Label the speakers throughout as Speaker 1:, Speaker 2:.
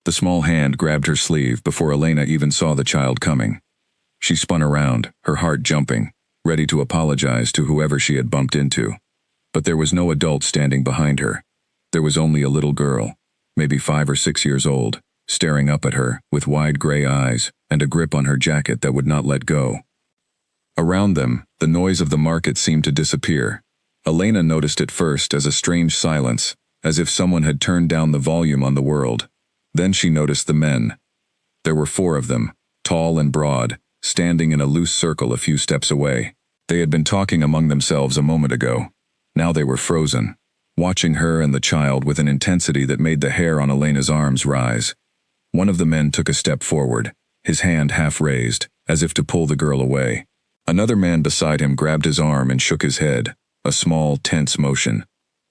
Speaker 1: The small hand grabbed her sleeve before Elena even saw the child coming. She spun around, her heart jumping, ready to apologize to whoever she had bumped into. But there was no adult standing behind her. There was only a little girl, maybe 5 or 6 years old, staring up at her with wide gray eyes and a grip on her jacket that would not let go. Around them, the noise of the market seemed to disappear. Elena noticed it first as a strange silence, as if someone had turned down the volume on the world. Then she noticed the men. There were 4 of them, tall and broad, standing in a loose circle a few steps away. They had been talking among themselves a moment ago. Now they were frozen, watching her and the child with an intensity that made the hair on Elena's arms rise. One of the men took a step forward, his hand half raised, as if to pull the girl away. Another man beside him grabbed his arm and shook his head, a small, tense motion.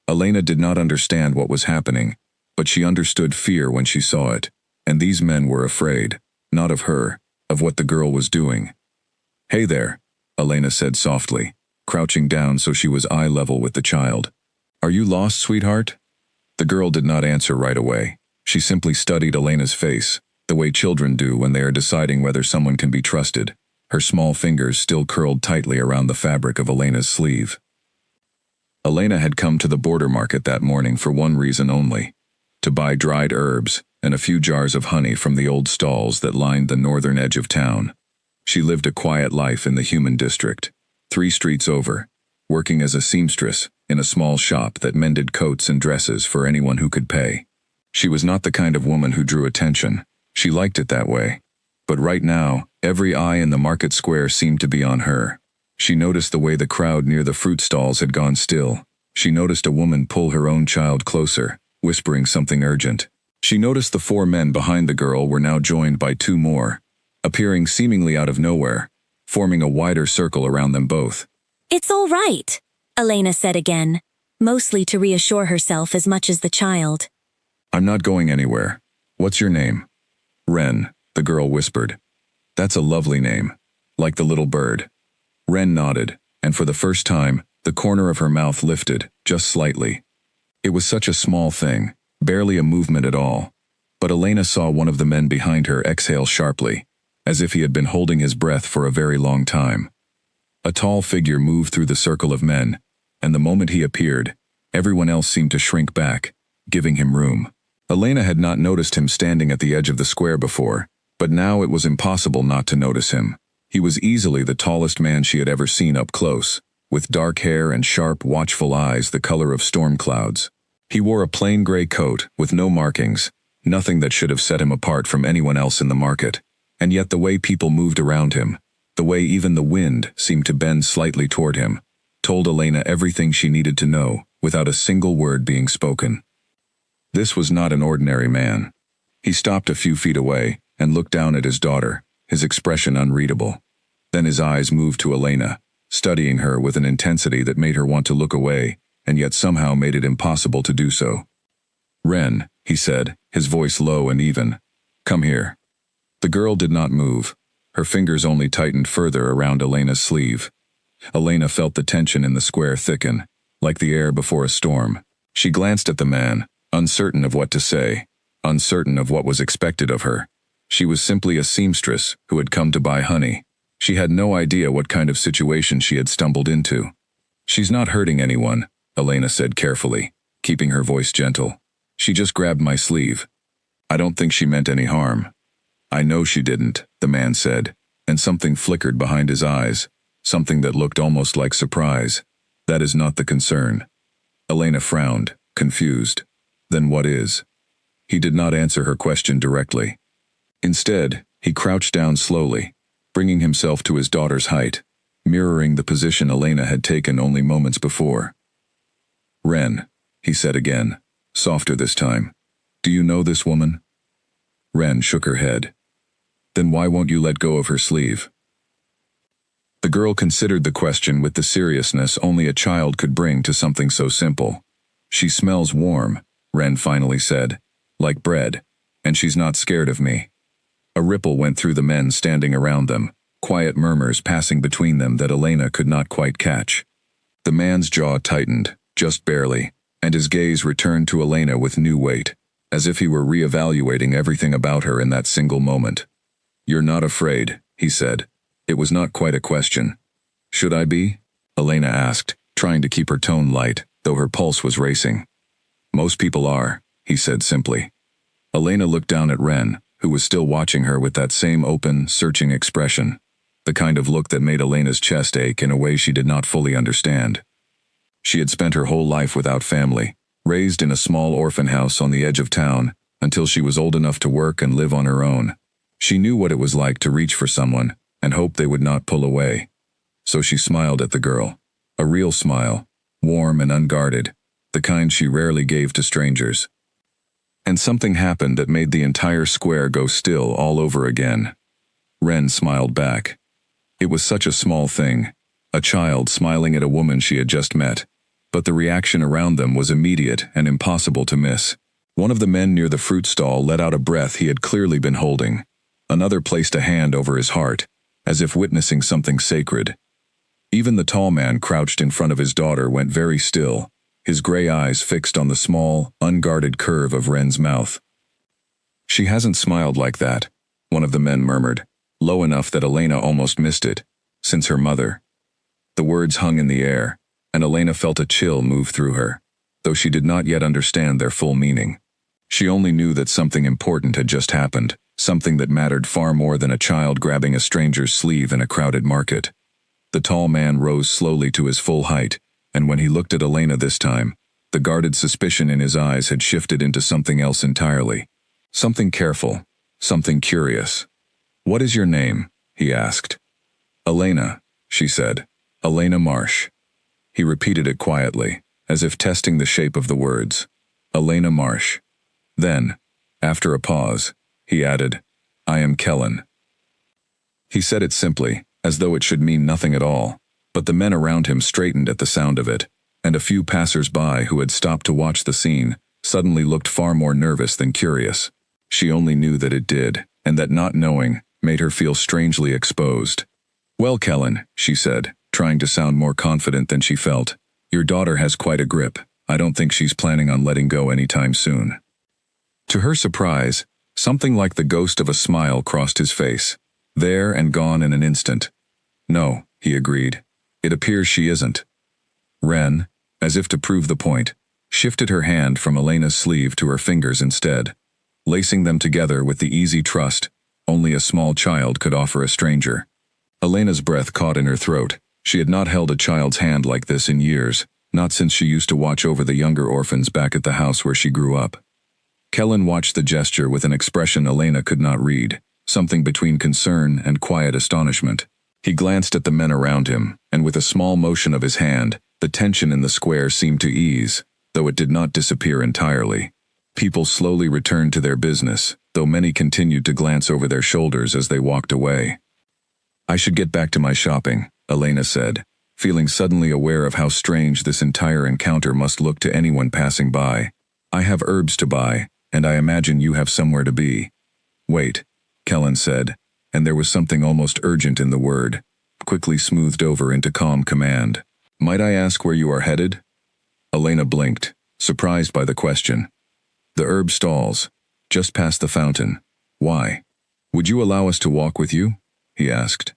Speaker 1: Elena did not understand what was happening, but she understood fear when she saw it, and these men were afraid, not of her, of what the girl was doing. "Hey there," Elena said softly, crouching down so she was eye level with the child. "Are you lost, sweetheart?" The girl did not answer right away. She simply studied Elena's face, the way children do when they are deciding whether someone can be trusted, her small fingers still curled tightly around the fabric of Elena's sleeve. Elena had come to the border market that morning for one reason only: to buy dried herbs and a few jars of honey from the old stalls that lined the northern edge of town. She lived a quiet life in the Human District, 3 streets over, working as a seamstress in a small shop that mended coats and dresses for anyone who could pay. She was not the kind of woman who drew attention. She liked it that way. But right now, every eye in the market square seemed to be on her. She noticed the way the crowd near the fruit stalls had gone still. She noticed a woman pull her own child closer, whispering something urgent. She noticed the 4 men behind the girl were now joined by 2 more, appearing seemingly out of nowhere, forming a wider circle around them both.
Speaker 2: "It's all right," Elena said again, mostly to reassure herself as much as the child.
Speaker 1: "I'm not going anywhere. What's your name?" "Wren," the girl whispered. "That's a lovely name. Like the little bird." Wren nodded, and for the first time, the corner of her mouth lifted, just slightly. It was such a small thing, barely a movement at all. But Elena saw one of the men behind her exhale sharply, as if he had been holding his breath for a very long time. A tall figure moved through the circle of men, and the moment he appeared, everyone else seemed to shrink back, giving him room. Elena had not noticed him standing at the edge of the square before, but now it was impossible not to notice him. He was easily the tallest man she had ever seen up close, with dark hair and sharp, watchful eyes the color of storm clouds. He wore a plain gray coat with no markings, nothing that should have set him apart from anyone else in the market. And yet the way people moved around him, the way even the wind seemed to bend slightly toward him, told Elena everything she needed to know, without a single word being spoken. This was not an ordinary man. He stopped a few feet away and looked down at his daughter, his expression unreadable. Then his eyes moved to Elena, studying her with an intensity that made her want to look away, and yet somehow made it impossible to do so. "Wren," he said, his voice low and even. "Come here." The girl did not move. Her fingers only tightened further around Elena's sleeve. Elena felt the tension in the square thicken, like the air before a storm. She glanced at the man, uncertain of what to say, uncertain of what was expected of her. She was simply a seamstress who had come to buy honey. She had no idea what kind of situation she had stumbled into. "She's not hurting anyone," Elena said carefully, keeping her voice gentle. "She just grabbed my sleeve. I don't think she meant any harm." "I know she didn't," the man said, and something flickered behind his eyes, something that looked almost like surprise. "That is not the concern." Elena frowned, confused. "Then what is?" He did not answer her question directly. Instead, he crouched down slowly, bringing himself to his daughter's height, mirroring the position Elena had taken only moments before. "Wren," he said again, softer this time. "Do you know this woman?" Wren shook her head. "Then why won't you let go of her sleeve?" The girl considered the question with the seriousness only a child could bring to something so simple. "She smells warm," Wren finally said, "like bread, and she's not scared of me." A ripple went through the men standing around them, quiet murmurs passing between them that Elena could not quite catch. The man's jaw tightened, just barely, and his gaze returned to Elena with new weight. as if he were reevaluating everything about her in that single moment. "You're not afraid," he said. It was not quite a question. "Should I be?" Elena asked, trying to keep her tone light, though her pulse was racing. "Most people are," he said simply. Elena looked down at Ren, who was still watching her with that same open, searching expression, the kind of look that made Elena's chest ache in a way she did not fully understand. She had spent her whole life without family, raised in a small orphan house on the edge of town, until she was old enough to work and live on her own. She knew what it was like to reach for someone and hope they would not pull away. So she smiled at the girl, a real smile, warm and unguarded, the kind she rarely gave to strangers. And something happened that made the entire square go still all over again. Ren smiled back. It was such a small thing, a child smiling at a woman she had just met, but the reaction around them was immediate and impossible to miss. One of the men near the fruit stall let out a breath he had clearly been holding. Another placed a hand over his heart, as if witnessing something sacred. Even the tall man crouched in front of his daughter went very still, his gray eyes fixed on the small, unguarded curve of Ren's mouth. "She hasn't smiled like that," one of the men murmured, low enough that Elena almost missed it, "since her mother." The words hung in the air, and Elena felt a chill move through her, though she did not yet understand their full meaning. She only knew that something important had just happened, something that mattered far more than a child grabbing a stranger's sleeve in a crowded market. The tall man rose slowly to his full height, and when he looked at Elena this time, the guarded suspicion in his eyes had shifted into something else entirely. Something careful, something curious. "What is your name?" he asked. "Elena," she said. "Elena Marsh." He repeated it quietly, as if testing the shape of the words. "Elena Marsh." Then, after a pause, he added, "I am Kellen." He said it simply, as though it should mean nothing at all, but the men around him straightened at the sound of it, and a few passers-by who had stopped to watch the scene suddenly looked far more nervous than curious. She only knew that it did, and that not knowing made her feel strangely exposed. "Well, Kellen," she said, trying to sound more confident than she felt, "your daughter has quite a grip. I don't think she's planning on letting go anytime soon." To her surprise, something like the ghost of a smile crossed his face, there and gone in an instant. "No," he agreed. "It appears she isn't." Ren, as if to prove the point, shifted her hand from Elena's sleeve to her fingers instead, lacing them together with the easy trust only a small child could offer a stranger. Elena's breath caught in her throat. She had not held a child's hand like this in years, not since she used to watch over the younger orphans back at the house where she grew up. Kellen watched the gesture with an expression Elena could not read, something between concern and quiet astonishment. He glanced at the men around him, and with a small motion of his hand, the tension in the square seemed to ease, though it did not disappear entirely. People slowly returned to their business, though many continued to glance over their shoulders as they walked away. "I should get back to my shopping," Elena said, feeling suddenly aware of how strange this entire encounter must look to anyone passing by. "I have herbs to buy, and I imagine you have somewhere to be." "Wait," Kellen said, and there was something almost urgent in the word, quickly smoothed over into calm command. "Might I ask where you are headed?" Elena blinked, surprised by the question. "The herb stalls, just past the fountain. Why? Would you allow us to walk with you?" he asked.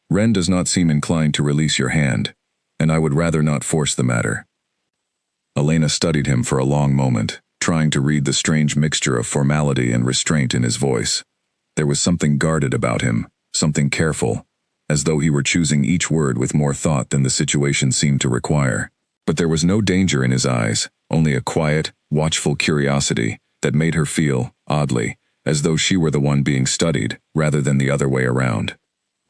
Speaker 1: "Ren does not seem inclined to release your hand, and I would rather not force the matter." Elena studied him for a long moment, trying to read the strange mixture of formality and restraint in his voice. There was something guarded about him, something careful, as though he were choosing each word with more thought than the situation seemed to require. But there was no danger in his eyes, only a quiet, watchful curiosity that made her feel, oddly, as though she were the one being studied, rather than the other way around.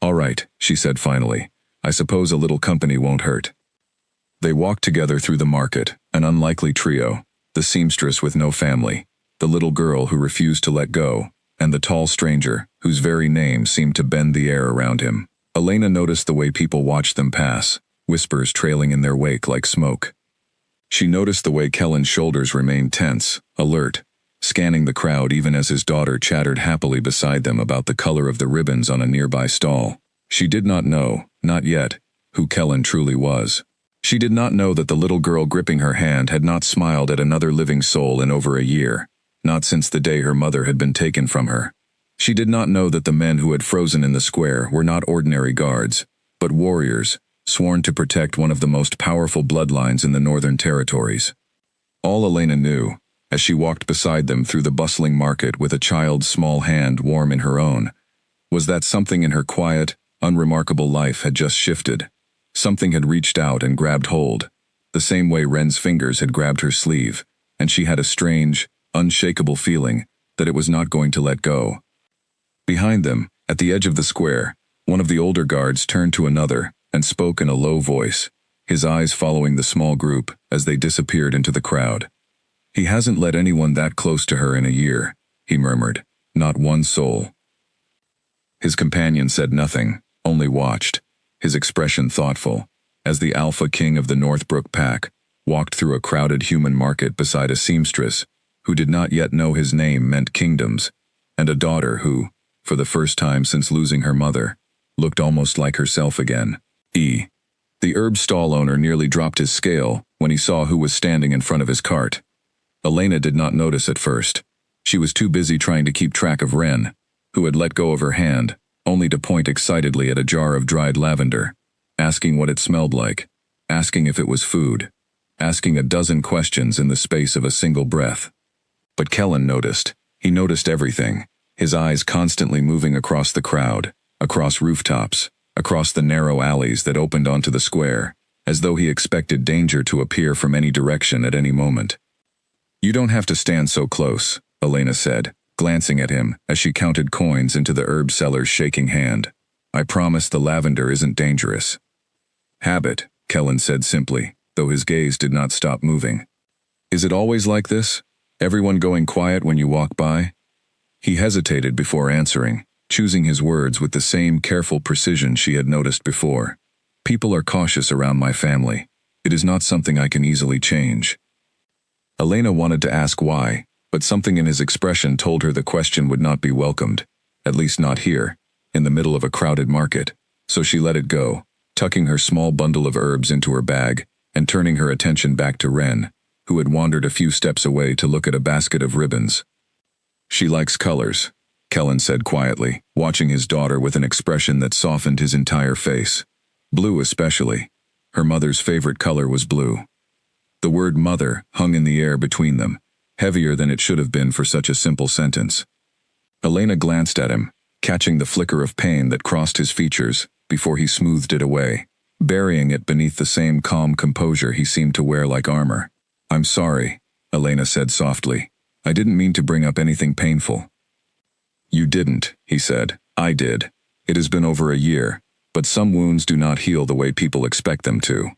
Speaker 1: "All right," she said finally. "I suppose a little company won't hurt." They walked together through the market, an unlikely trio, the seamstress with no family, the little girl who refused to let go, and the tall stranger, whose very name seemed to bend the air around him. Elena noticed the way people watched them pass, whispers trailing in their wake like smoke. She noticed the way Kellen's shoulders remained tense, alert, scanning the crowd even as his daughter chattered happily beside them about the color of the ribbons on a nearby stall. She did not know, not yet, who Kellen truly was. She did not know that the little girl gripping her hand had not smiled at another living soul in over a year, not since the day her mother had been taken from her. She did not know that the men who had frozen in the square were not ordinary guards, but warriors, sworn to protect one of the most powerful bloodlines in the Northern Territories. All Elena knew, as she walked beside them through the bustling market with a child's small hand warm in her own, was that something in her quiet, unremarkable life had just shifted. Something had reached out and grabbed hold, the same way Ren's fingers had grabbed her sleeve, and she had a strange, unshakable feeling that it was not going to let go. Behind them, at the edge of the square, one of the older guards turned to another and spoke in a low voice, his eyes following the small group as they disappeared into the crowd. "He hasn't let anyone that close to her in a year," he murmured. "Not one soul." His companion said nothing, only watched, his expression thoughtful, as the alpha king of the Northbrook pack walked through a crowded human market beside a seamstress who did not yet know his name meant kingdoms, and a daughter who, for the first time since losing her mother, looked almost like herself again. The herb stall owner nearly dropped his scale when he saw who was standing in front of his cart. Elena did not notice at first. She was too busy trying to keep track of Ren, who had let go of her hand, only to point excitedly at a jar of dried lavender, asking what it smelled like, asking if it was food, asking a dozen questions in the space of a single breath. But Kellen noticed. He noticed everything, his eyes constantly moving across the crowd, across rooftops, across the narrow alleys that opened onto the square, as though he expected danger to appear from any direction at any moment. "You don't have to stand so close," Elena said, glancing at him as she counted coins into the herb seller's shaking hand. "I promise the lavender isn't dangerous." "Habit," Kellen said simply, though his gaze did not stop moving. "Is it always like this? Everyone going quiet when you walk by?" He hesitated before answering, choosing his words with the same careful precision she had noticed before. "People are cautious around my family. It is not something I can easily change." Elena wanted to ask why, but something in his expression told her the question would not be welcomed, at least not here, in the middle of a crowded market, so she let it go, tucking her small bundle of herbs into her bag and turning her attention back to Ren, who had wandered a few steps away to look at a basket of ribbons. "She likes colors," Kellen said quietly, watching his daughter with an expression that softened his entire face. Blue especially. Her mother's favorite color was blue. The word mother hung in the air between them, heavier than it should have been for such a simple sentence. Elena glanced at him, catching the flicker of pain that crossed his features before he smoothed it away, burying it beneath the same calm composure he seemed to wear like armor. "I'm sorry," Elena said softly. "I didn't mean to bring up anything painful." "You didn't," he said. "I did. It has been over a year, but some wounds do not heal the way people expect them to."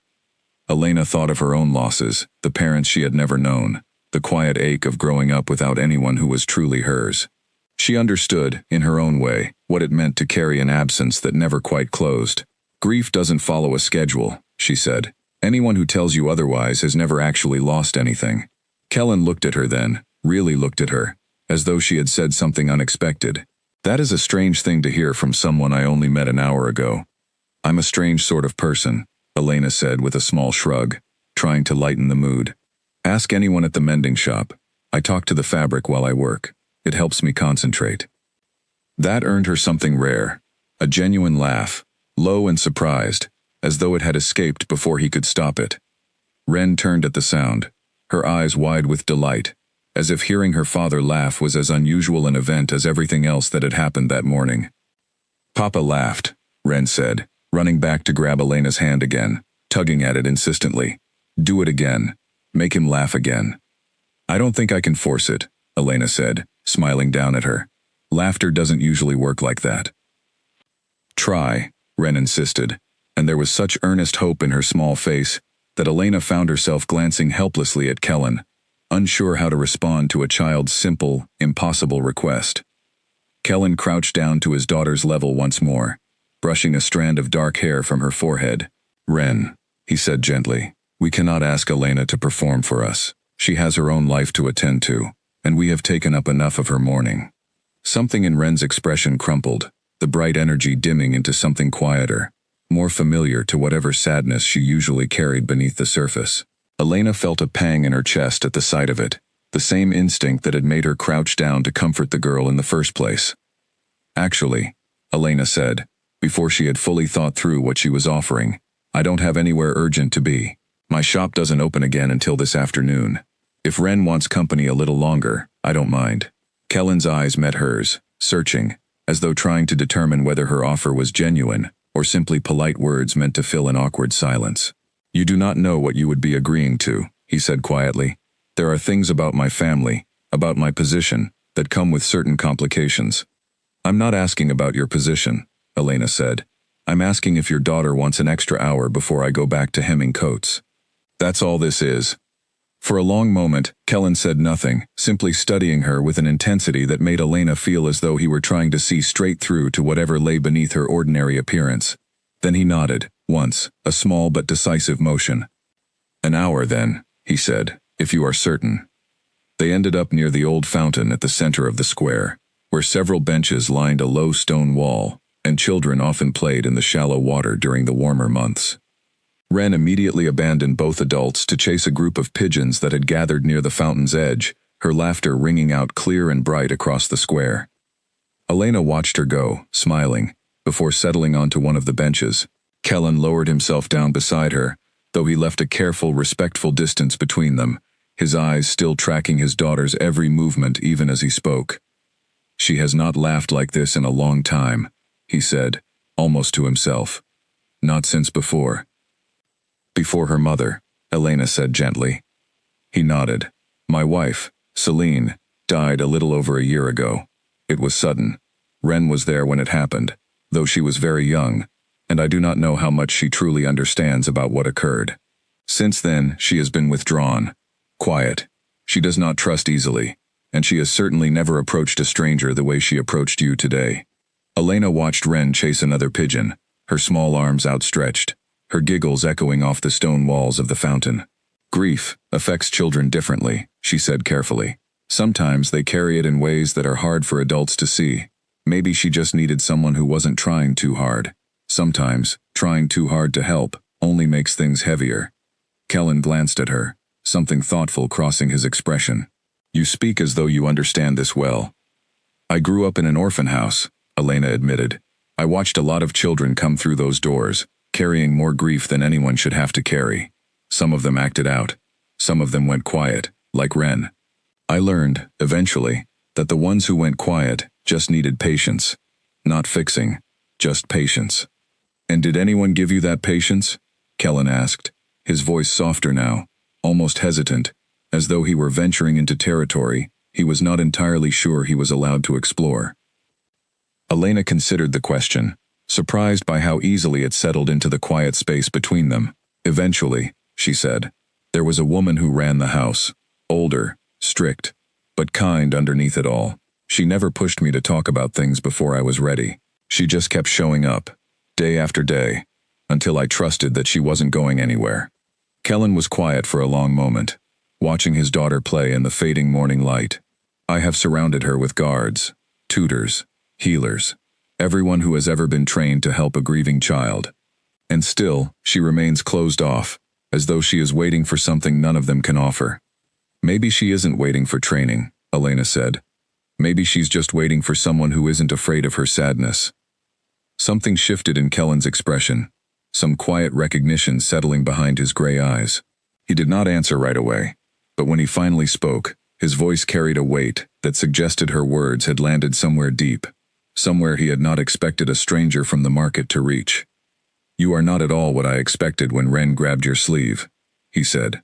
Speaker 1: Elena thought of her own losses, the parents she had never known, the quiet ache of growing up without anyone who was truly hers. She understood, in her own way, what it meant to carry an absence that never quite closed. "Grief doesn't follow a schedule," she said. "Anyone who tells you otherwise has never actually lost anything." Kellen looked at her then, really looked at her, as though she had said something unexpected. "That is a strange thing to hear from someone I only met an hour ago." "I'm a strange sort of person," Elena said with a small shrug, trying to lighten the mood. "Ask anyone at the mending shop. I talk to the fabric while I work. It helps me concentrate." That earned her something rare, a genuine laugh, low and surprised, as though it had escaped before he could stop it. Ren turned at the sound, her eyes wide with delight, as if hearing her father laugh was as unusual an event as everything else that had happened that morning. "Papa laughed," Ren said, running back to grab Elena's hand again, tugging at it insistently. "Do it again. Make him laugh again." "I don't think I can force it," Elena said, smiling down at her. "Laughter doesn't usually work like that." "Try," Ren insisted, and there was such earnest hope in her small face that Elena found herself glancing helplessly at Kellen, unsure how to respond to a child's simple, impossible request. Kellen crouched down to his daughter's level once more, brushing a strand of dark hair from her forehead. "Ren," he said gently, "we cannot ask Elena to perform for us. She has her own life to attend to, and we have taken up enough of her mourning." Something in Ren's expression crumpled, the bright energy dimming into something quieter, more familiar to whatever sadness she usually carried beneath the surface. Elena felt a pang in her chest at the sight of it, the same instinct that had made her crouch down to comfort the girl in the first place. Actually, Elena said, before she had fully thought through what she was offering, I don't have anywhere urgent to be. My shop doesn't open again until this afternoon. If Ren wants company a little longer, I don't mind. Kellen's eyes met hers, searching, as though trying to determine whether her offer was genuine or simply polite words meant to fill an awkward silence. You do not know what you would be agreeing to, he said quietly. There are things about my family, about my position, that come with certain complications. I'm not asking about your position, Elena said. I'm asking if your daughter wants an extra hour before I go back to hemming coats. That's all this is. For a long moment, Kellen said nothing, simply studying her with an intensity that made Elena feel as though he were trying to see straight through to whatever lay beneath her ordinary appearance. Then he nodded, once, a small but decisive motion. An hour then, he said, if you are certain. They ended up near the old fountain at the center of the square, where several benches lined a low stone wall, and children often played in the shallow water during the warmer months. Ren immediately abandoned both adults to chase a group of pigeons that had gathered near the fountain's edge, her laughter ringing out clear and bright across the square. Elena watched her go, smiling, before settling onto one of the benches. Kellen lowered himself down beside her, though he left a careful, respectful distance between them, his eyes still tracking his daughter's every movement even as he spoke. She has not laughed like this in a long time, he said, almost to himself. Not since before. Before her mother, Elena said gently. He nodded. My wife, Celine, died a little over a year ago. It was sudden. Ren was there when it happened, though she was very young, and I do not know how much she truly understands about what occurred. Since then, she has been withdrawn, quiet. She does not trust easily, and she has certainly never approached a stranger the way she approached you today. Elena watched Ren chase another pigeon, her small arms outstretched, her giggles echoing off the stone walls of the fountain. Grief affects children differently, she said carefully. Sometimes they carry it in ways that are hard for adults to see. Maybe she just needed someone who wasn't trying too hard. Sometimes, trying too hard to help only makes things heavier. Kellen glanced at her, something thoughtful crossing his expression. You speak as though you understand this well. I grew up in an orphan house, Elena admitted. I watched a lot of children come through those doors, carrying more grief than anyone should have to carry. Some of them acted out. Some of them went quiet, like Ren. I learned, eventually, that the ones who went quiet just needed patience. Not fixing, just patience. And did anyone give you that patience? Kellen asked, his voice softer now, almost hesitant, as though he were venturing into territory he was not entirely sure he was allowed to explore. Elena considered the question, surprised by how easily it settled into the quiet space between them. Eventually, she said, there was a woman who ran the house, older, strict, but kind underneath it all. She never pushed me to talk about things before I was ready. She just kept showing up, day after day, until I trusted that she wasn't going anywhere. Kellen was quiet for a long moment, watching his daughter play in the fading morning light. I have surrounded her with guards, tutors, healers, everyone who has ever been trained to help a grieving child. And still, she remains closed off, as though she is waiting for something none of them can offer. Maybe she isn't waiting for training, Elena said. Maybe she's just waiting for someone who isn't afraid of her sadness. Something shifted in Kellen's expression, some quiet recognition settling behind his gray eyes. He did not answer right away, but when he finally spoke, his voice carried a weight that suggested her words had landed somewhere deep, somewhere he had not expected a stranger from the market to reach. You are not at all what I expected when Ren grabbed your sleeve, he said.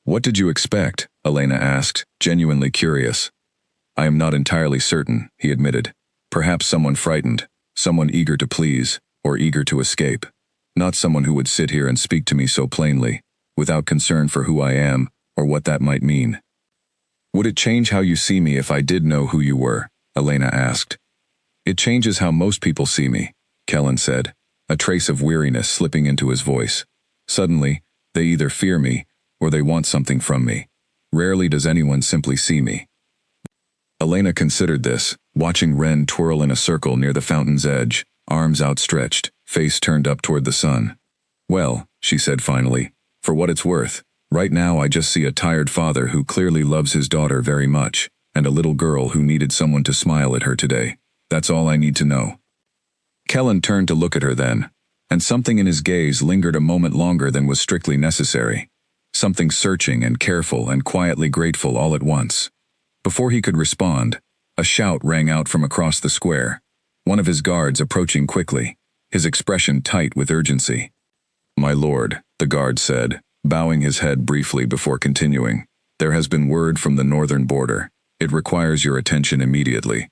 Speaker 1: What did you expect? Elena asked, genuinely curious. I am not entirely certain, he admitted. Perhaps someone frightened, someone eager to please, or eager to escape. Not someone who would sit here and speak to me so plainly, without concern for who I am, or what that might mean. Would it change how you see me if I did know who you were? Elena asked. It changes how most people see me, Kellen said, a trace of weariness slipping into his voice. Suddenly, they either fear me, or they want something from me. Rarely does anyone simply see me. Elena considered this, watching Ren twirl in a circle near the fountain's edge, arms outstretched, face turned up toward the sun. Well, she said finally, for what it's worth, Right now I just see a tired father who clearly loves his daughter very much, and a little girl who needed someone to smile at her today. That's all I need to know. Kellen turned to look at her then, and something in his gaze lingered a moment longer than was strictly necessary. Something searching and careful and quietly grateful all at once. Before he could respond, a shout rang out from across the square, one of his guards approaching quickly, his expression tight with urgency. "My lord," the guard said, bowing his head briefly before continuing, "there has been word from the northern border. It requires your attention immediately."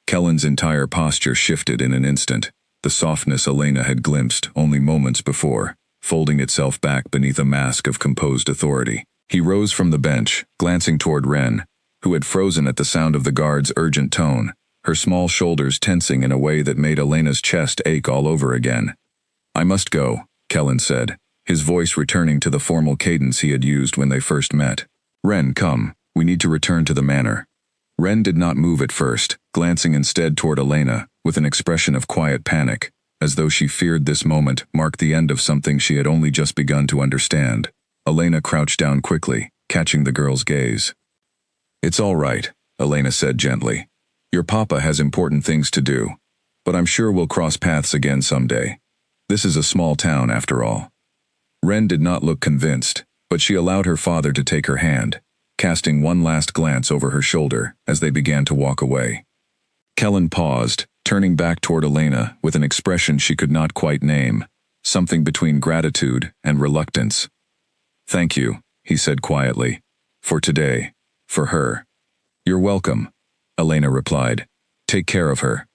Speaker 1: Kellen's entire posture shifted in an instant, the softness Elena had glimpsed only moments before, folding itself back beneath a mask of composed authority. He rose from the bench, glancing toward Ren, who had frozen at the sound of the guard's urgent tone, her small shoulders tensing in a way that made Elena's chest ache all over again. "I must go," Kellen said, his voice returning to the formal cadence he had used when they first met. "Ren, come. We need to return to the manor." Ren did not move at first, glancing instead toward Elena, with an expression of quiet panic, as though she feared this moment marked the end of something she had only just begun to understand. Elena crouched down quickly, catching the girl's gaze. "It's all right," Elena said gently. "Your papa has important things to do, but I'm sure we'll cross paths again someday. This is a small town after all." Ren did not look convinced, but she allowed her father to take her hand, casting one last glance over her shoulder as they began to walk away. Kellen paused, turning back toward Elena with an expression she could not quite name, something between gratitude and reluctance. "Thank you," he said quietly. "For today. For her." "You're welcome," Elena replied. "Take care of her."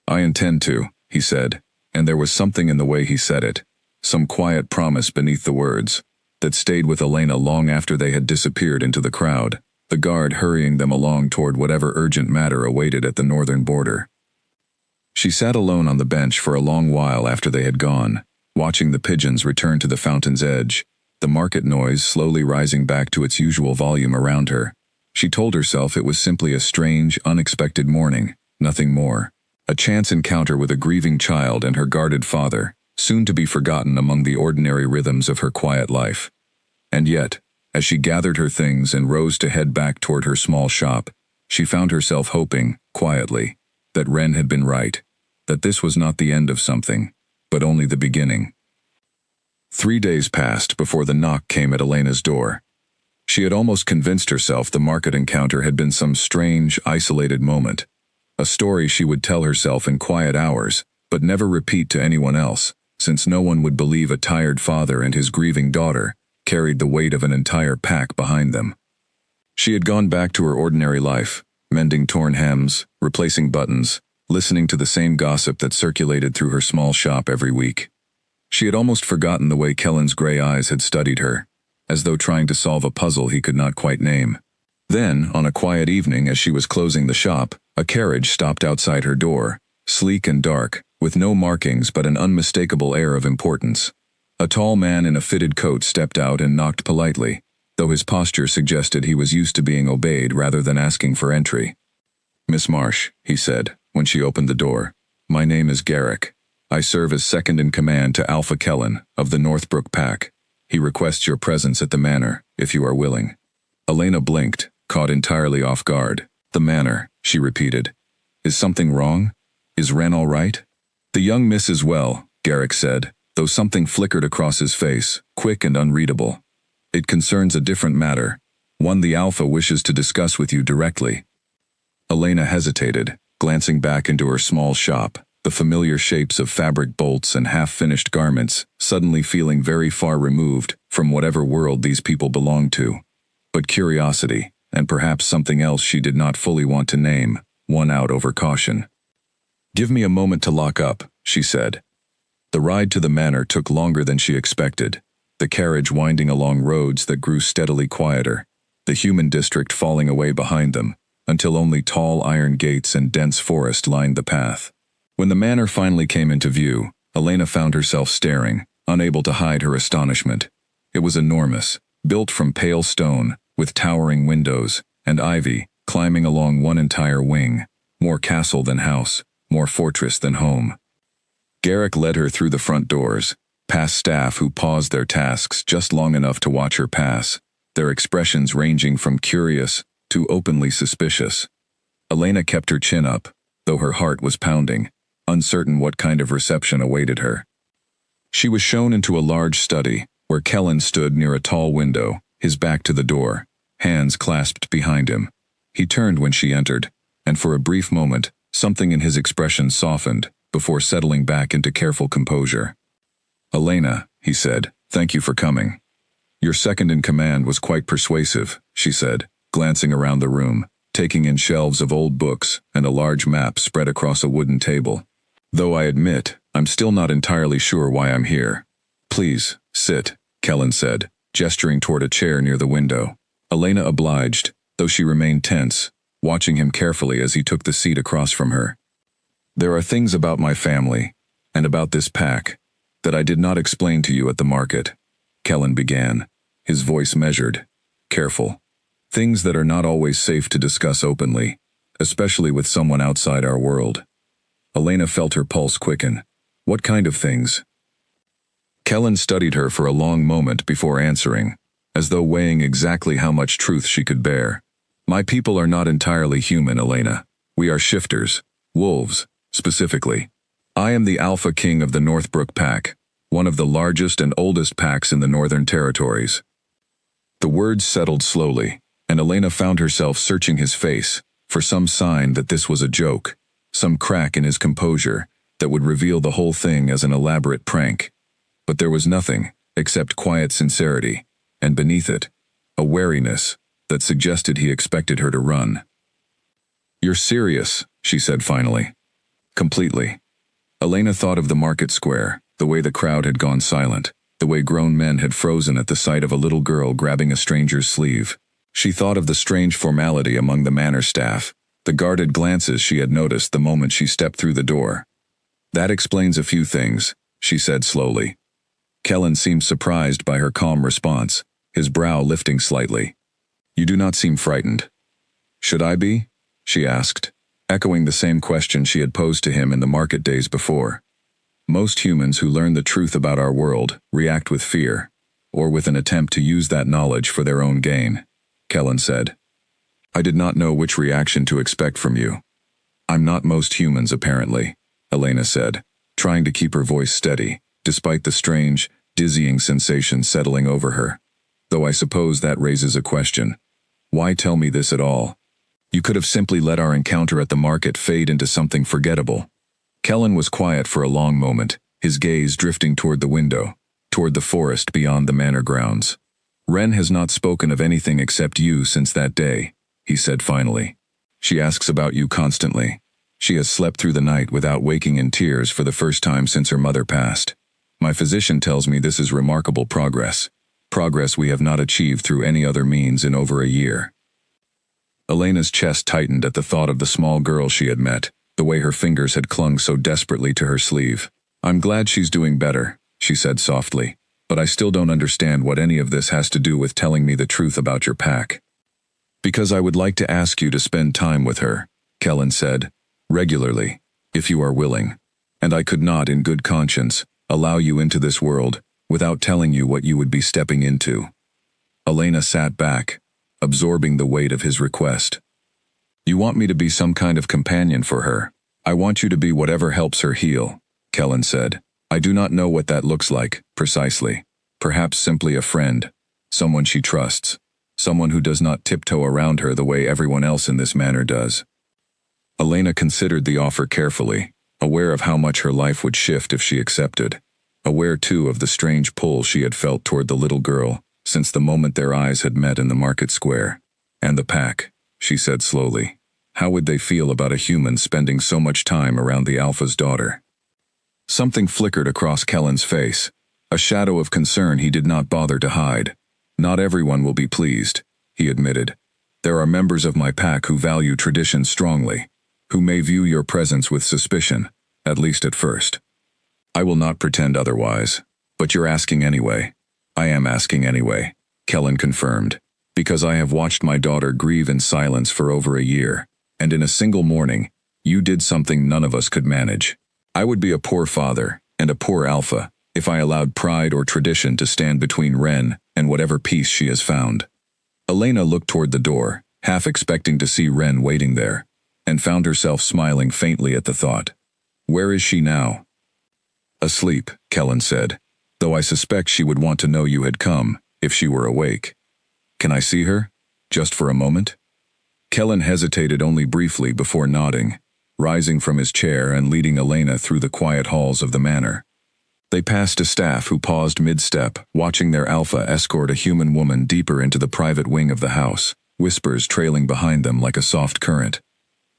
Speaker 1: "I intend to," he said, and there was something in the way he said it, some quiet promise beneath the words, that stayed with Elena long after they had disappeared into the crowd, the guard hurrying them along toward whatever urgent matter awaited at the northern border. She sat alone on the bench for a long while after they had gone, watching the pigeons return to the fountain's edge, the market noise slowly rising back to its usual volume around her. She told herself it was simply a strange, unexpected morning, nothing more. A chance encounter with a grieving child and her guarded father, soon to be forgotten among the ordinary rhythms of her quiet life. And yet, as she gathered her things and rose to head back toward her small shop, she found herself hoping, quietly, that Ren had been right, that this was not the end of something, but only the beginning. 3 days passed before the knock came at Elena's door. She had almost convinced herself the market encounter had been some strange, isolated moment, a story she would tell herself in quiet hours, but never repeat to anyone else, since no one would believe a tired father and his grieving daughter carried the weight of an entire pack behind them. She had gone back to her ordinary life, mending torn hems, replacing buttons, listening to the same gossip that circulated through her small shop every week. She had almost forgotten the way Kellen's gray eyes had studied her, as though trying to solve a puzzle he could not quite name. Then, on a quiet evening as she was closing the shop, a carriage stopped outside her door, sleek and dark, with no markings but an unmistakable air of importance. A tall man in a fitted coat stepped out and knocked politely, though his posture suggested he was used to being obeyed rather than asking for entry. "Miss Marsh," he said, when she opened the door, "my name is Garrick. I serve as second in command to Alpha Kellen of the Northbrook Pack. He requests your presence at the manor, if you are willing." Elena blinked, caught entirely off guard. "The manor," she repeated. "Is something wrong? Is Ren all right?" "The young miss is well," Garrick said, though something flickered across his face, quick and unreadable. "It concerns a different matter, one the Alpha wishes to discuss with you directly." Elena hesitated, glancing back into her small shop, the familiar shapes of fabric bolts and half-finished garments, suddenly feeling very far removed from whatever world these people belonged to. But curiosity, and perhaps something else she did not fully want to name, won out over caution. "Give me a moment to lock up," she said. The ride to the manor took longer than she expected, the carriage winding along roads that grew steadily quieter, the human district falling away behind them, until only tall iron gates and dense forest lined the path. When the manor finally came into view, Elena found herself staring, unable to hide her astonishment. It was enormous, built from pale stone, with towering windows, and ivy climbing along one entire wing, more castle than house, more fortress than home. Garrick led her through the front doors, past staff who paused their tasks just long enough to watch her pass, their expressions ranging from curious to openly suspicious. Elena kept her chin up, though her heart was pounding, uncertain what kind of reception awaited her. She was shown into a large study, where Kellen stood near a tall window, his back to the door, hands clasped behind him. He turned when she entered, and for a brief moment, something in his expression softened, before settling back into careful composure. "Elena," he said, "thank you for coming." "Your second in command was quite persuasive," she said, glancing around the room, taking in shelves of old books and a large map spread across a wooden table. "Though I admit, I'm still not entirely sure why I'm here." "Please, sit," Kellen said, gesturing toward a chair near the window. Elena obliged, though she remained tense, watching him carefully as he took the seat across from her. "There are things about my family, and about this pack, that I did not explain to you at the market," Kellen began, his voice measured, careful. "Things that are not always safe to discuss openly, especially with someone outside our world." Elena felt her pulse quicken. "What kind of things?" Kellen studied her for a long moment before answering, as though weighing exactly how much truth she could bear. "My people are not entirely human, Elena. We are shifters, wolves, specifically. I am the Alpha King of the Northbrook Pack, one of the largest and oldest packs in the Northern Territories." The words settled slowly, and Elena found herself searching his face for some sign that this was a joke, some crack in his composure that would reveal the whole thing as an elaborate prank. But there was nothing, except quiet sincerity, and beneath it, a wariness that suggested he expected her to run. "You're serious," she said finally. "Completely." Elena thought of the market square, the way the crowd had gone silent, the way grown men had frozen at the sight of a little girl grabbing a stranger's sleeve. She thought of the strange formality among the manor staff, the guarded glances she had noticed the moment she stepped through the door. "That explains a few things," she said slowly. Kellen seemed surprised by her calm response, his brow lifting slightly. "You do not seem frightened." "Should I be?" she asked, echoing the same question she had posed to him in the market days before. "Most humans who learn the truth about our world react with fear, or with an attempt to use that knowledge for their own gain," Kellen said. "I did not know which reaction to expect from you." "I'm not most humans, apparently," Elena said, trying to keep her voice steady, despite the strange, dizzying sensation settling over her. "Though I suppose that raises a question. Why tell me this at all? You could have simply let our encounter at the market fade into something forgettable." Kellen was quiet for a long moment, his gaze drifting toward the window, toward the forest beyond the manor grounds. "Wren has not spoken of anything except you since that day," he said finally. "She asks about you constantly. She has slept through the night without waking in tears for the first time since her mother passed. My physician tells me this is remarkable progress we have not achieved through any other means in over a year." Elena's chest tightened at the thought of the small girl she had met, the way her fingers had clung so desperately to her sleeve. "I'm glad she's doing better," she said softly, "but I still don't understand what any of this has to do with telling me the truth about your pack." "Because I would like to ask you to spend time with her," Kellen said, "regularly, if you are willing. And I could not, in good conscience, allow you into this world without telling you what you would be stepping into." Elena sat back, absorbing the weight of his request. "You want me to be some kind of companion for her. I want you to be whatever helps her heal," Kellen said. "I do not know what that looks like, precisely. Perhaps simply a friend, someone she trusts, someone who does not tiptoe around her the way everyone else in this manor does." Elena considered the offer carefully, aware of how much her life would shift if she accepted, aware too of the strange pull she had felt toward the little girl since the moment their eyes had met in the market square. "And the pack," she said slowly. "How would they feel about a human spending so much time around the Alpha's daughter?" Something flickered across Kellen's face, a shadow of concern he did not bother to hide. "Not everyone will be pleased," he admitted. "There are members of my pack who value tradition strongly, who may view your presence with suspicion, at least at first. I will not pretend otherwise. But you're asking anyway." "I am asking anyway," Kellen confirmed, "because I have watched my daughter grieve in silence for over a year, and in a single morning, you did something none of us could manage. I would be a poor father, and a poor Alpha, if I allowed pride or tradition to stand between Ren and whatever peace she has found. Elena looked toward the door, half expecting to see Ren waiting there, and found herself smiling faintly at the thought. Where is she now? Asleep, Kellen said, though I suspect she would want to know you had come, if she were awake. Can I see her? Just for a moment? Kellen hesitated only briefly before nodding, rising from his chair and leading Elena through the quiet halls of the manor. They passed a staff who paused mid-step, watching their alpha escort a human woman deeper into the private wing of the house, whispers trailing behind them like a soft current.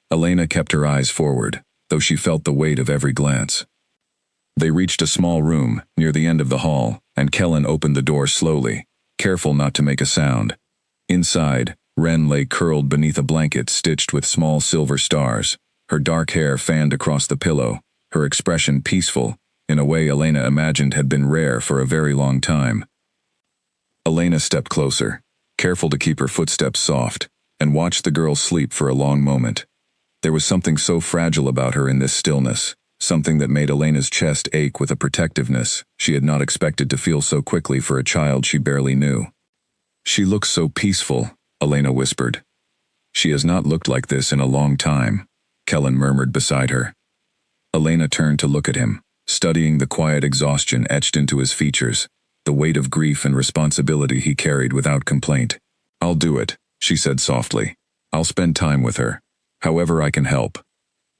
Speaker 1: Elena kept her eyes forward, though she felt the weight of every glance. They reached a small room, near the end of the hall, and Kellen opened the door slowly, careful not to make a sound. Inside, Ren lay curled beneath a blanket stitched with small silver stars, her dark hair fanned across the pillow, her expression peaceful, in a way Elena imagined had been rare for a very long time. Elena stepped closer, careful to keep her footsteps soft, and watched the girl sleep for a long moment. There was something so fragile about her in this stillness, something that made Elena's chest ache with a protectiveness she had not expected to feel so quickly for a child she barely knew. She looks so peaceful, Elena whispered. She has not looked like this in a long time, Kellen murmured beside her. Elena turned to look at him, studying the quiet exhaustion etched into his features, the weight of grief and responsibility he carried without complaint. I'll do it, she said softly. I'll spend time with her, however I can help.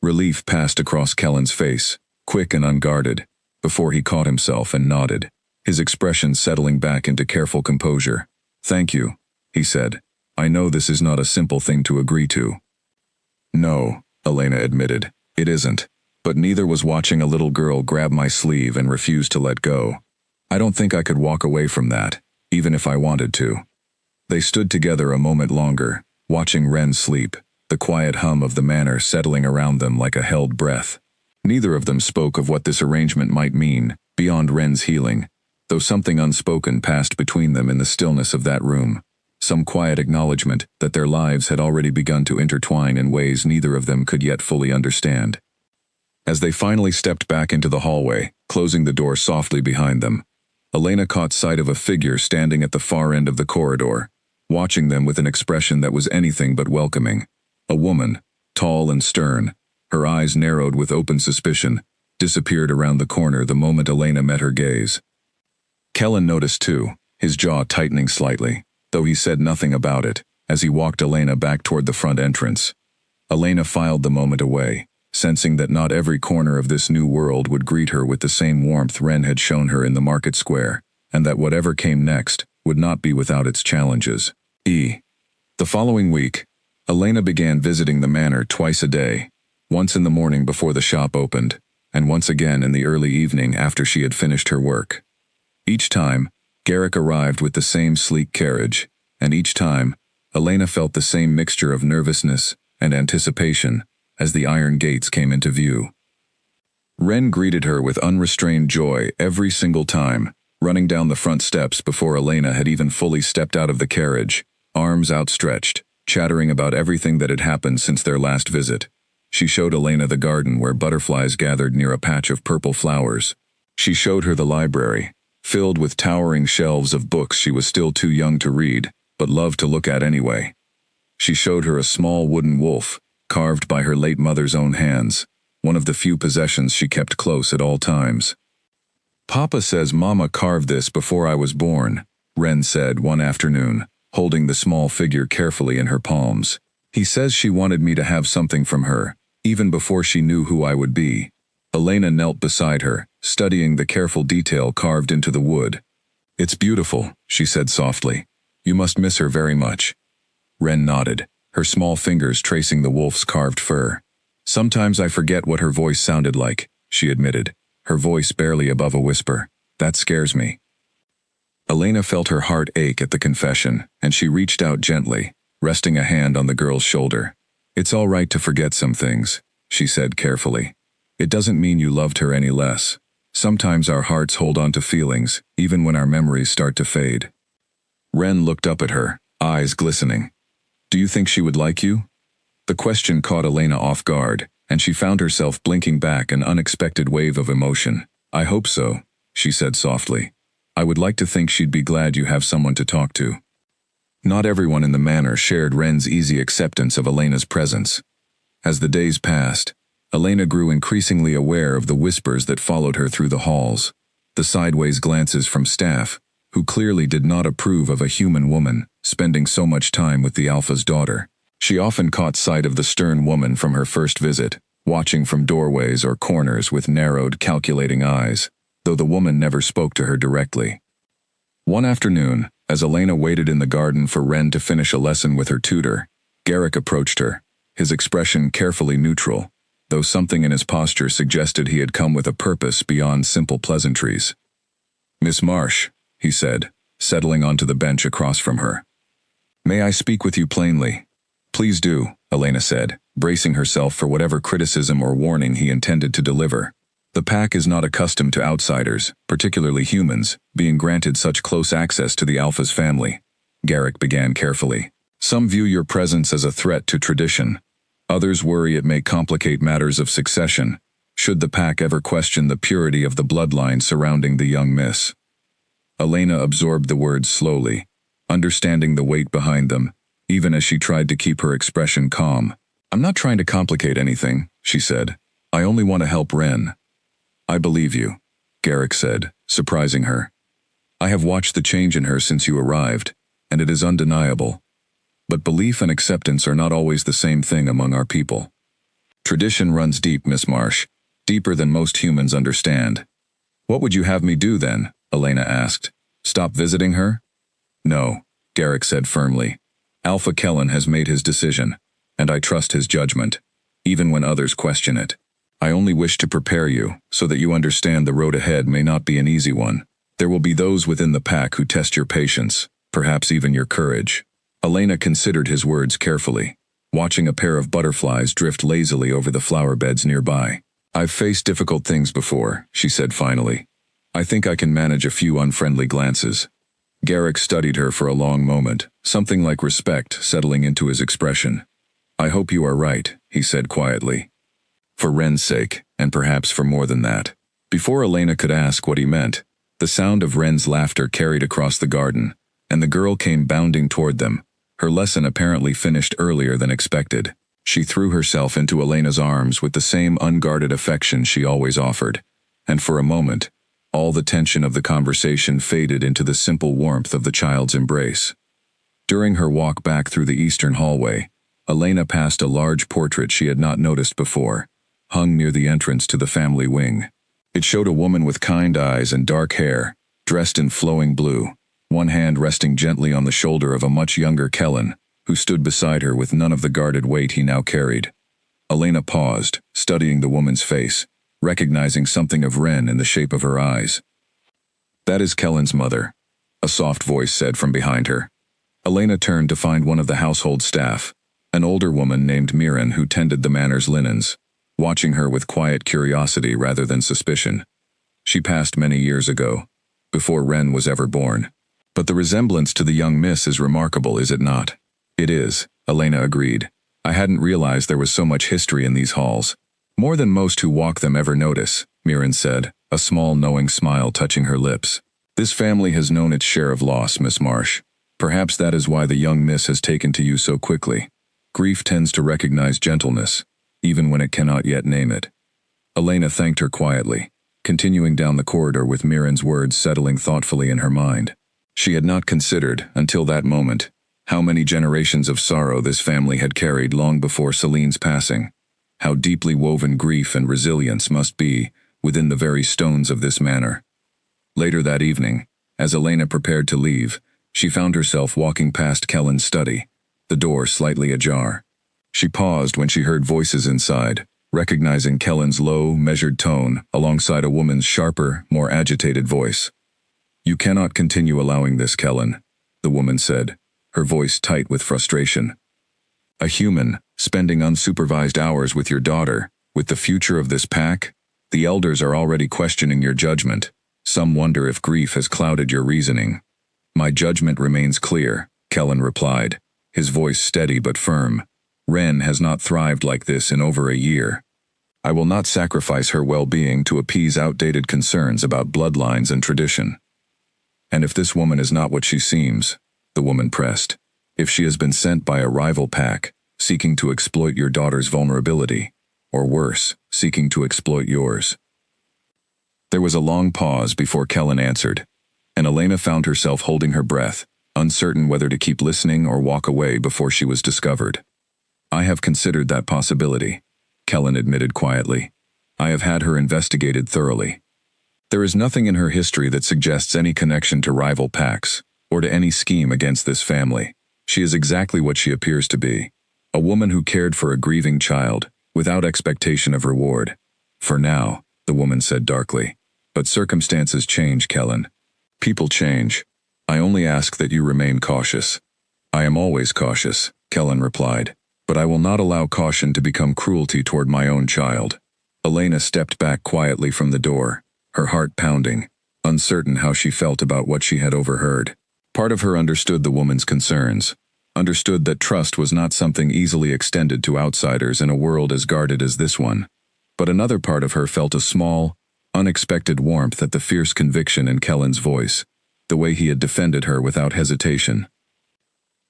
Speaker 1: Relief passed across Kellen's face, quick and unguarded, before he caught himself and nodded, his expression settling back into careful composure. Thank you, he said. I know this is not a simple thing to agree to. No, Elena admitted, it isn't. But neither was watching a little girl grab my sleeve and refuse to let go. I don't think I could walk away from that, even if I wanted to. They stood together a moment longer, watching Ren sleep, the quiet hum of the manor settling around them like a held breath. Neither of them spoke of what this arrangement might mean, beyond Ren's healing, though something unspoken passed between them in the stillness of that room, some quiet acknowledgement that their lives had already begun to intertwine in ways neither of them could yet fully understand. As they finally stepped back into the hallway, closing the door softly behind them, Elena caught sight of a figure standing at the far end of the corridor, watching them with an expression that was anything but welcoming. A woman, tall and stern, her eyes narrowed with open suspicion, disappeared around the corner the moment Elena met her gaze. Kellen noticed too, his jaw tightening slightly, though he said nothing about it, as he walked Elena back toward the front entrance. Elena filed the moment away, sensing that not every corner of this new world would greet her with the same warmth Ren had shown her in the market square, and that whatever came next would not be without its challenges. The following week, Elena began visiting the manor twice a day, once in the morning before the shop opened, and once again in the early evening after she had finished her work. Each time, Garrick arrived with the same sleek carriage, and each time, Elena felt the same mixture of nervousness and anticipation as the iron gates came into view. Ren greeted her with unrestrained joy every single time, running down the front steps before Elena had even fully stepped out of the carriage, arms outstretched, chattering about everything that had happened since their last visit. She showed Elena the garden where butterflies gathered near a patch of purple flowers. She showed her the library, filled with towering shelves of books she was still too young to read, but loved to look at anyway. She showed her a small wooden wolf, carved by her late mother's own hands, one of the few possessions she kept close at all times. Papa says Mama carved this before I was born, Ren said one afternoon, holding the small figure carefully in her palms. He says she wanted me to have something from her, even before she knew who I would be. Elena knelt beside her, studying the careful detail carved into the wood. It's beautiful, she said softly. You must miss her very much. Ren nodded, her small fingers tracing the wolf's carved fur. Sometimes I forget what her voice sounded like, she admitted, her voice barely above a whisper. That scares me. Elena felt her heart ache at the confession, and she reached out gently, resting a hand on the girl's shoulder. It's all right to forget some things, she said carefully. It doesn't mean you loved her any less. Sometimes our hearts hold on to feelings, even when our memories start to fade. Ren looked up at her, eyes glistening. Do you think she would like you? The question caught Elena off guard, and she found herself blinking back an unexpected wave of emotion. I hope so, she said softly. I would like to think she'd be glad you have someone to talk to. Not everyone in the manor shared Wren's easy acceptance of Elena's presence. As the days passed, Elena grew increasingly aware of the whispers that followed her through the halls, the sideways glances from staff, who clearly did not approve of a human woman spending so much time with the Alpha's daughter. She often caught sight of the stern woman from her first visit, watching from doorways or corners with narrowed, calculating eyes, though the woman never spoke to her directly. One afternoon, as Elena waited in the garden for Wren to finish a lesson with her tutor, Garrick approached her, his expression carefully neutral, though something in his posture suggested he had come with a purpose beyond simple pleasantries. Miss Marsh, he said, settling onto the bench across from her. May I speak with you plainly? Please do, Elena said, bracing herself for whatever criticism or warning he intended to deliver. The pack is not accustomed to outsiders, particularly humans, being granted such close access to the Alpha's family. Garrick began carefully. Some view your presence as a threat to tradition. Others worry it may complicate matters of succession, should the pack ever question the purity of the bloodline surrounding the young miss. Elena absorbed the words slowly, understanding the weight behind them, even as she tried to keep her expression calm. I'm not trying to complicate anything, she said. I only want to help Wren. I believe you, Garrick said, surprising her. I have watched the change in her since you arrived, and it is undeniable. But belief and acceptance are not always the same thing among our people. Tradition runs deep, Miss Marsh, deeper than most humans understand. What would you have me do then? Elena asked. Stop visiting her? No, Garrick said firmly. Alpha Kellen has made his decision, and I trust his judgment, even when others question it. I only wish to prepare you, so that you understand the road ahead may not be an easy one. There will be those within the pack who test your patience, perhaps even your courage. Elena considered his words carefully, watching a pair of butterflies drift lazily over the flower beds nearby. I've faced difficult things before, she said finally. I think I can manage a few unfriendly glances. Garrick studied her for a long moment, something like respect settling into his expression. I hope you are right, he said quietly. For Wren's sake, and perhaps for more than that. Before Elena could ask what he meant, the sound of Wren's laughter carried across the garden, and the girl came bounding toward them, her lesson apparently finished earlier than expected. She threw herself into Elena's arms with the same unguarded affection she always offered, and for a moment, all the tension of the conversation faded into the simple warmth of the child's embrace. During her walk back through the eastern hallway, Elena passed a large portrait she had not noticed before, hung near the entrance to the family wing. It showed a woman with kind eyes and dark hair, dressed in flowing blue, one hand resting gently on the shoulder of a much younger Kellen, who stood beside her with none of the guarded weight he now carried. Elena paused, studying the woman's face, recognizing something of Wren in the shape of her eyes. That is Kellen's mother, a soft voice said from behind her. Elena turned to find one of the household staff, an older woman named Mirren who tended the manor's linens, watching her with quiet curiosity rather than suspicion. She passed many years ago, before Wren was ever born. But the resemblance to the young miss is remarkable, is it not? It is, Elena agreed. I hadn't realized there was so much history in these halls. More than most who walk them ever notice, Mirren said, a small knowing smile touching her lips. This family has known its share of loss, Miss Marsh. Perhaps that is why the young miss has taken to you so quickly. Grief tends to recognize gentleness, even when it cannot yet name it. Elena thanked her quietly, continuing down the corridor with Mirren's words settling thoughtfully in her mind. She had not considered, until that moment, how many generations of sorrow this family had carried long before Celine's passing. How deeply woven grief and resilience must be within the very stones of this manor. Later that evening, as Elena prepared to leave, she found herself walking past Kellen's study, the door slightly ajar. She paused when she heard voices inside, recognizing Kellen's low, measured tone alongside a woman's sharper, more agitated voice. You cannot continue allowing this, Kellen, the woman said, her voice tight with frustration. A human, spending unsupervised hours with your daughter, with the future of this pack? The elders are already questioning your judgment. Some wonder if grief has clouded your reasoning. My judgment remains clear, Kellen replied, his voice steady but firm. Wren has not thrived like this in over a year. I will not sacrifice her well-being to appease outdated concerns about bloodlines and tradition. And if this woman is not what she seems, the woman pressed, if she has been sent by a rival pack, seeking to exploit your daughter's vulnerability, or worse, seeking to exploit yours. There was a long pause before Kellen answered, and Elena found herself holding her breath, uncertain whether to keep listening or walk away before she was discovered. I have considered that possibility, Kellen admitted quietly. I have had her investigated thoroughly. There is nothing in her history that suggests any connection to rival packs, or to any scheme against this family. She is exactly what she appears to be, a woman who cared for a grieving child, without expectation of reward. For now, the woman said darkly. But circumstances change, Kellen. People change. I only ask that you remain cautious. I am always cautious, Kellen replied, but I will not allow caution to become cruelty toward my own child. Elena stepped back quietly from the door, her heart pounding, uncertain how she felt about what she had overheard. Part of her understood the woman's concerns, understood that trust was not something easily extended to outsiders in a world as guarded as this one. But another part of her felt a small, unexpected warmth at the fierce conviction in Kellen's voice, the way he had defended her without hesitation.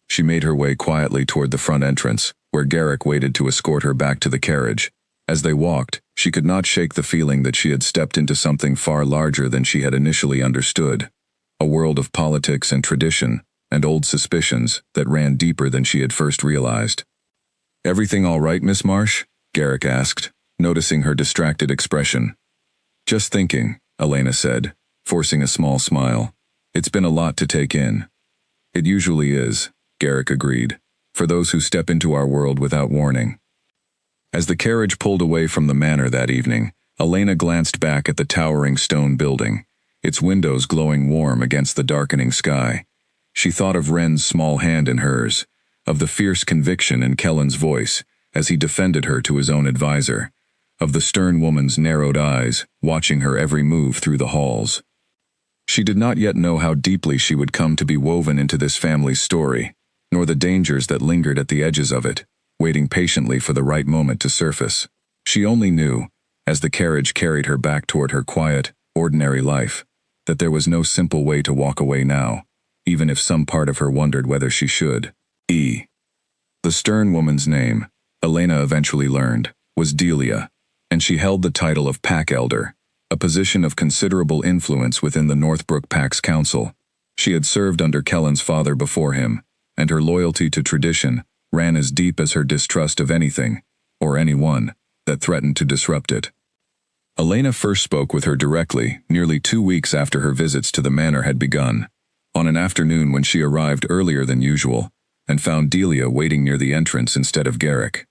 Speaker 1: She made her way quietly toward the front entrance, where Garrick waited to escort her back to the carriage. As they walked, she could not shake the feeling that she had stepped into something far larger than she had initially understood, a world of politics and tradition, and old suspicions that ran deeper than she had first realized. "Everything all right, Miss Marsh?" Garrick asked, noticing her distracted expression. "Just thinking," Elena said, forcing a small smile. "It's been a lot to take in." "It usually is," Garrick agreed, "for those who step into our world without warning." As the carriage pulled away from the manor that evening, Elena glanced back at the towering stone building, its windows glowing warm against the darkening sky. She thought of Wren's small hand in hers, of the fierce conviction in Kellen's voice as he defended her to his own advisor, of the stern woman's narrowed eyes watching her every move through the halls. She did not yet know how deeply she would come to be woven into this family's story, nor the dangers that lingered at the edges of it, waiting patiently for the right moment to surface. She only knew, as the carriage carried her back toward her quiet, ordinary life, that there was no simple way to walk away now, even if some part of her wondered whether she should. The stern woman's name, Elena eventually learned, was Delia, and she held the title of Pack Elder, a position of considerable influence within the Northbrook Pack's council. She had served under Kellen's father before him, and her loyalty to tradition ran as deep as her distrust of anything, or anyone, that threatened to disrupt it. Elena first spoke with her directly, nearly 2 weeks after her visits to the manor had begun, on an afternoon when she arrived earlier than usual, and found Delia waiting near the entrance instead of Garrick.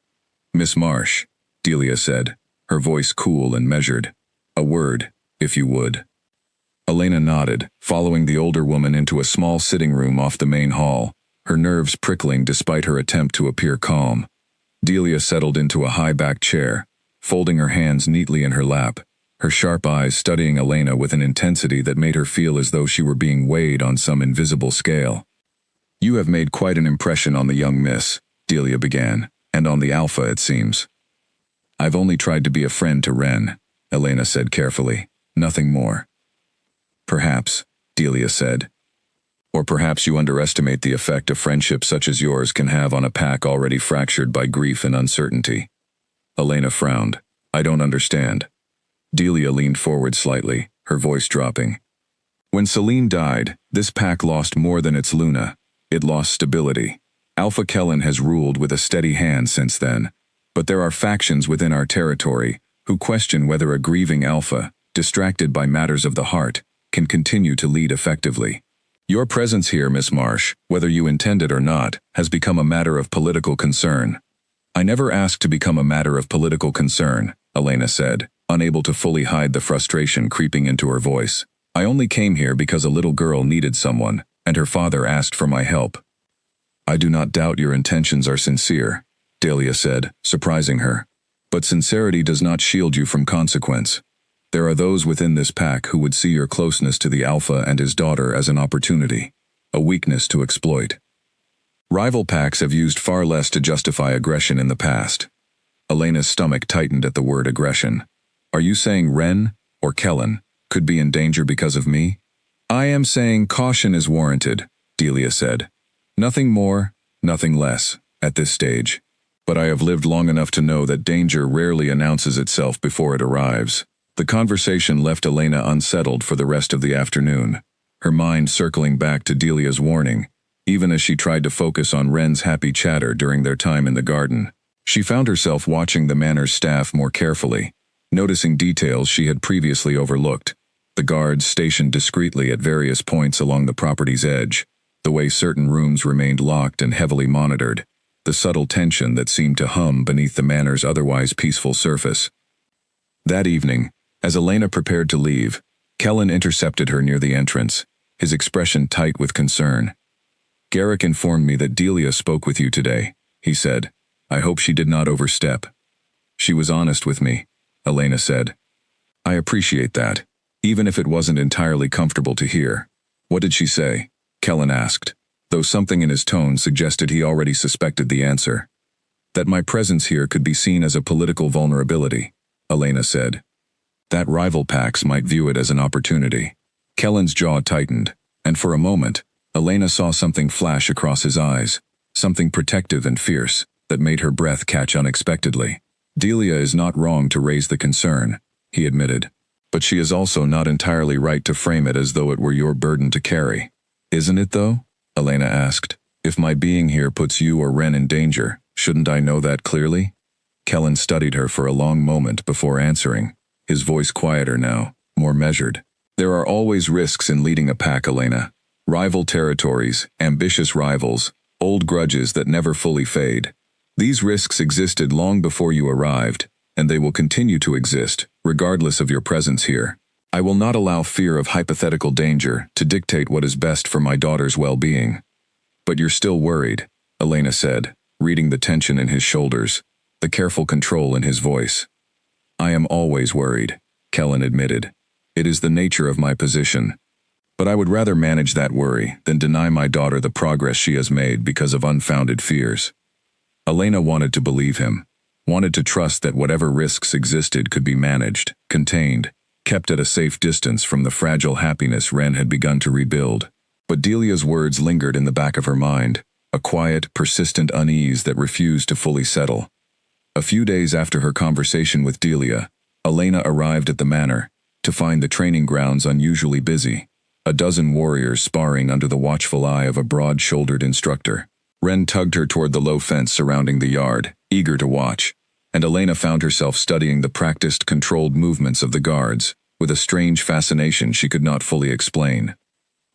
Speaker 1: "Miss Marsh," Delia said, her voice cool and measured. "A word, if you would." Elena nodded, following the older woman into a small sitting room off the main hall, her nerves prickling despite her attempt to appear calm. Delia settled into a high-backed chair, folding her hands neatly in her lap, her sharp eyes studying Elena with an intensity that made her feel as though she were being weighed on some invisible scale. "You have made quite an impression on the young miss," Delia began, "and on the Alpha, it seems." "I've only tried to be a friend to Wren," Elena said carefully, "nothing more." "Perhaps," Delia said. "Or perhaps you underestimate the effect a friendship such as yours can have on a pack already fractured by grief and uncertainty." Elena frowned. "I don't understand." Delia leaned forward slightly, her voice dropping. "When Celine died, this pack lost more than its Luna. It lost stability. Alpha Kellen has ruled with a steady hand since then, but there are factions within our territory who question whether a grieving Alpha, distracted by matters of the heart, can continue to lead effectively. Your presence here, Miss Marsh, whether you intend it or not, has become a matter of political concern." "I never asked to become a matter of political concern," Elena said, unable to fully hide the frustration creeping into her voice. "I only came here because a little girl needed someone, and her father asked for my help." "I do not doubt your intentions are sincere," Delia said, surprising her. "But sincerity does not shield you from consequence. There are those within this pack who would see your closeness to the Alpha and his daughter as an opportunity, a weakness to exploit. Rival packs have used far less to justify aggression in the past. Elena's stomach tightened at the word aggression. Are you saying Ren, or Kellen, could be in danger because of me? I am saying caution is warranted, Delia said. Nothing more, nothing less, at this stage. But I have lived long enough to know that danger rarely announces itself before it arrives. The conversation left Elena unsettled for the rest of the afternoon, her mind circling back to Delia's warning, even as she tried to focus on Ren's happy chatter during their time in the garden. She found herself watching the manor's staff more carefully, noticing details she had previously overlooked. The guards stationed discreetly at various points along the property's edge, the way certain rooms remained locked and heavily monitored, the subtle tension that seemed to hum beneath the manor's otherwise peaceful surface. That evening, as Elena prepared to leave, Kellen intercepted her near the entrance, his expression tight with concern. Garrick informed me that Delia spoke with you today, he said. I hope she did not overstep. She was honest with me, Elena said. I appreciate that, even if it wasn't entirely comfortable to hear. What did she say? Kellen asked, though something in his tone suggested he already suspected the answer. That my presence here could be seen as a political vulnerability, Elena said. That rival packs might view it as an opportunity. Kellen's jaw tightened, and for a moment, Elena saw something flash across his eyes, something protective and fierce, that made her breath catch unexpectedly. Delia is not wrong to raise the concern, he admitted. But she is also not entirely right to frame it as though it were your burden to carry. Isn't it, though? Elena asked. If my being here puts you or Ren in danger, shouldn't I know that clearly? Kellen studied her for a long moment before answering, his voice quieter now, more measured. There are always risks in leading a pack, Elena. Rival territories, ambitious rivals, old grudges that never fully fade. These risks existed long before you arrived, and they will continue to exist, regardless of your presence here. I will not allow fear of hypothetical danger to dictate what is best for my daughter's well-being. But you're still worried, Elena said, reading the tension in his shoulders, the careful control in his voice. I am always worried, Kellen admitted. It is the nature of my position. But I would rather manage that worry than deny my daughter the progress she has made because of unfounded fears. Elena wanted to believe him, wanted to trust that whatever risks existed could be managed, contained, kept at a safe distance from the fragile happiness Ren had begun to rebuild. But Delia's words lingered in the back of her mind, a quiet, persistent unease that refused to fully settle. A few days after her conversation with Delia, Elena arrived at the manor, to find the training grounds unusually busy, a dozen warriors sparring under the watchful eye of a broad-shouldered instructor. Ren tugged her toward the low fence surrounding the yard, eager to watch, and Elena found herself studying the practiced, controlled movements of the guards, with a strange fascination she could not fully explain.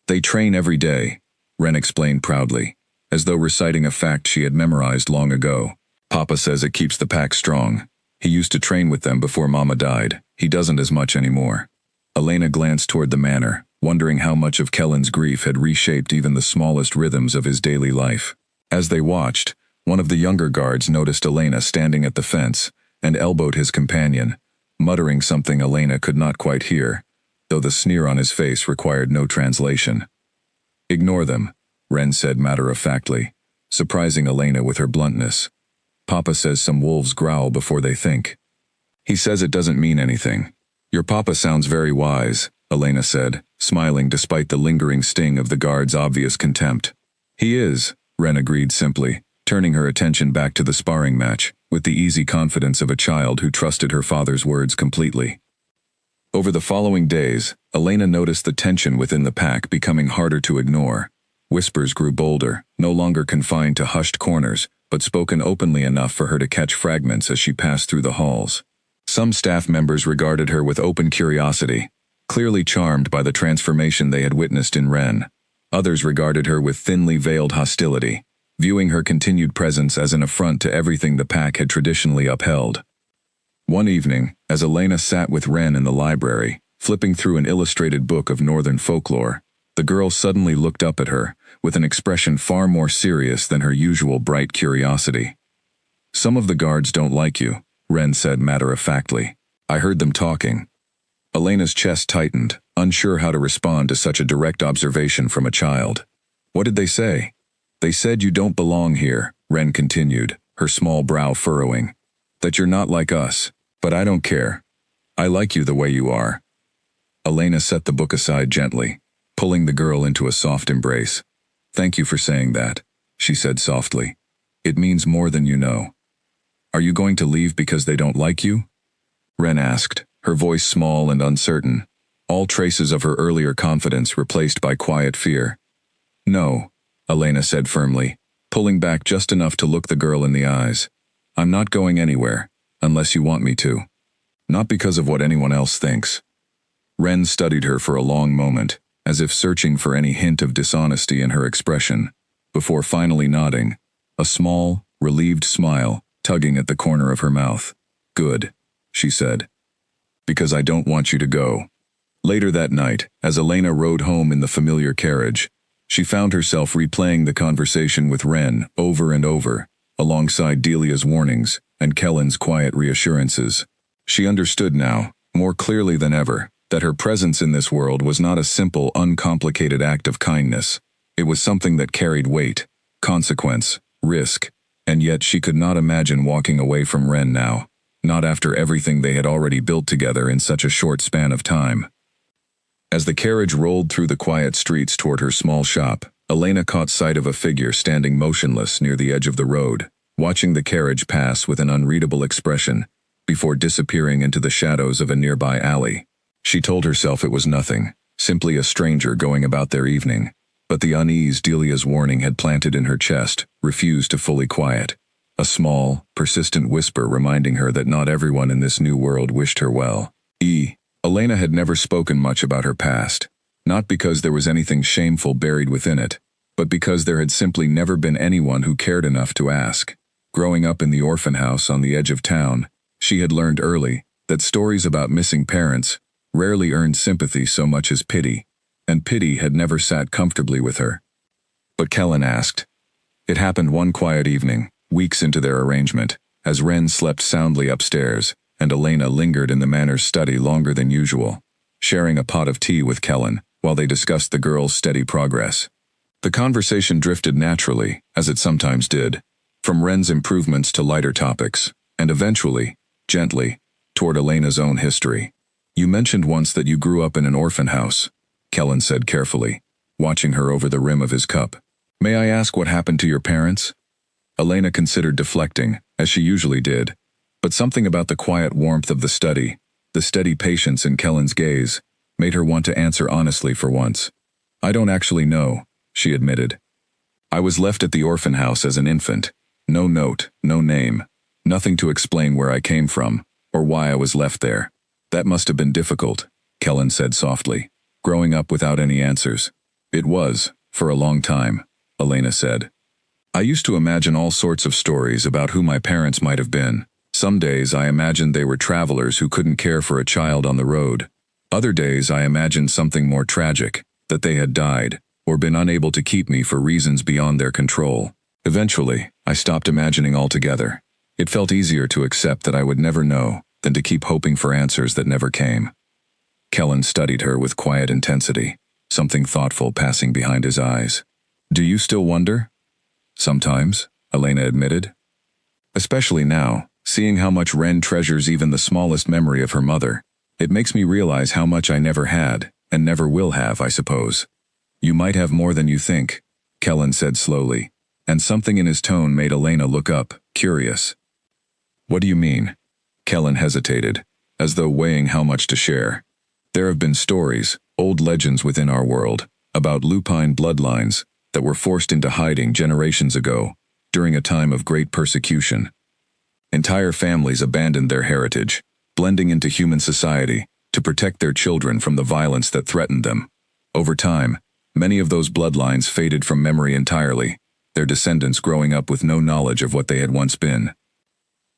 Speaker 1: They train every day, Ren explained proudly, as though reciting a fact she had memorized long ago. Papa says it keeps the pack strong. He used to train with them before Mama died. He doesn't as much anymore. Elena glanced toward the manor, wondering how much of Kellen's grief had reshaped even the smallest rhythms of his daily life. As they watched, one of the younger guards noticed Elena standing at the fence and elbowed his companion, muttering something Elena could not quite hear, though the sneer on his face required no translation. Ignore them, Ren said matter-of-factly, surprising Elena with her bluntness. Papa says some wolves growl before they think. He says it doesn't mean anything. Your papa sounds very wise, Elena said, smiling despite the lingering sting of the guard's obvious contempt. He is, Ren agreed simply, turning her attention back to the sparring match, with the easy confidence of a child who trusted her father's words completely. Over the following days, Elena noticed the tension within the pack becoming harder to ignore. Whispers grew bolder, no longer confined to hushed corners, but spoken openly enough for her to catch fragments as she passed through the halls. Some staff members regarded her with open curiosity, clearly charmed by the transformation they had witnessed in Ren. Others regarded her with thinly veiled hostility, viewing her continued presence as an affront to everything the pack had traditionally upheld. One evening, as Elena sat with Ren in the library, flipping through an illustrated book of northern folklore, the girl suddenly looked up at her, with an expression far more serious than her usual bright curiosity. Some of the guards don't like you, Ren said matter-of-factly. I heard them talking. Elena's chest tightened, unsure how to respond to such a direct observation from a child. What did they say? They said you don't belong here, Ren continued, her small brow furrowing. that you're not like us, but I don't care. I like you the way you are." Elena set the book aside gently, pulling the girl into a soft embrace. "Thank you for saying that," she said softly. "It means more than you know." "Are you going to leave because they don't like you?" Ren asked, her voice small and uncertain, all traces of her earlier confidence replaced by quiet fear. "No," Elena said firmly, pulling back just enough to look the girl in the eyes. "I'm not going anywhere, unless you want me to. Not because of what anyone else thinks." Ren studied her for a long moment, as if searching for any hint of dishonesty in her expression, before finally nodding, a small, relieved smile tugging at the corner of her mouth. "Good," she said. "Because I don't want you to go." Later that night, as Elena rode home in the familiar carriage, she found herself replaying the conversation with Ren over and over, alongside Delia's warnings and Kellen's quiet reassurances. She understood now, more clearly than ever, that her presence in this world was not a simple, uncomplicated act of kindness. It was something that carried weight, consequence, risk, and yet she could not imagine walking away from Ren now, not after everything they had already built together in such a short span of time. As the carriage rolled through the quiet streets toward her small shop, Elena caught sight of a figure standing motionless near the edge of the road, watching the carriage pass with an unreadable expression, before disappearing into the shadows of a nearby alley. She told herself it was nothing, simply a stranger going about their evening, but the unease Delia's warning had planted in her chest refused to fully quiet, a small, persistent whisper reminding her that not everyone in this new world wished her well. Elena had never spoken much about her past, not because there was anything shameful buried within it, but because there had simply never been anyone who cared enough to ask. Growing up in the orphan house on the edge of town, she had learned early that stories about missing parents rarely earned sympathy so much as pity, and pity had never sat comfortably with her. But Kellen asked. It happened one quiet evening, weeks into their arrangement, as Ren slept soundly upstairs, and Elena lingered in the Manor's study longer than usual, sharing a pot of tea with Kellen while they discussed the girl's steady progress. The conversation drifted naturally, as it sometimes did, from Ren's improvements to lighter topics, and eventually, gently, toward Elena's own history. "You mentioned once that you grew up in an orphan house," Kellen said carefully, watching her over the rim of his cup. "May I ask what happened to your parents?" Elena considered deflecting, as she usually did, but something about the quiet warmth of the study, the steady patience in Kellen's gaze, made her want to answer honestly for once. "I don't actually know," she admitted. "I was left at the orphan house as an infant. No note, no name, nothing to explain where I came from, or why I was left there. That must have been difficult," Kellen said softly, "growing up without any answers." "It was, for a long time," Elena said. "I used to imagine all sorts of stories about who my parents might have been. Some days I imagined they were travelers who couldn't care for a child on the road. Other days I imagined something more tragic, that they had died, or been unable to keep me for reasons beyond their control. Eventually, I stopped imagining altogether. It felt easier to accept that I would never know than to keep hoping for answers that never came." Kellen studied her with quiet intensity, something thoughtful passing behind his eyes. "Do you still wonder?" "Sometimes," Elena admitted. "Especially now, seeing how much Ren treasures even the smallest memory of her mother. It makes me realize how much I never had, and never will have, I suppose." "You might have more than you think," Kellen said slowly, and something in his tone made Elena look up, curious. "What do you mean?" Kellen hesitated, as though weighing how much to share. "There have been stories, old legends within our world, about lupine bloodlines that were forced into hiding generations ago, during a time of great persecution. Entire families abandoned their heritage, blending into human society, to protect their children from the violence that threatened them. Over time, many of those bloodlines faded from memory entirely, their descendants growing up with no knowledge of what they had once been."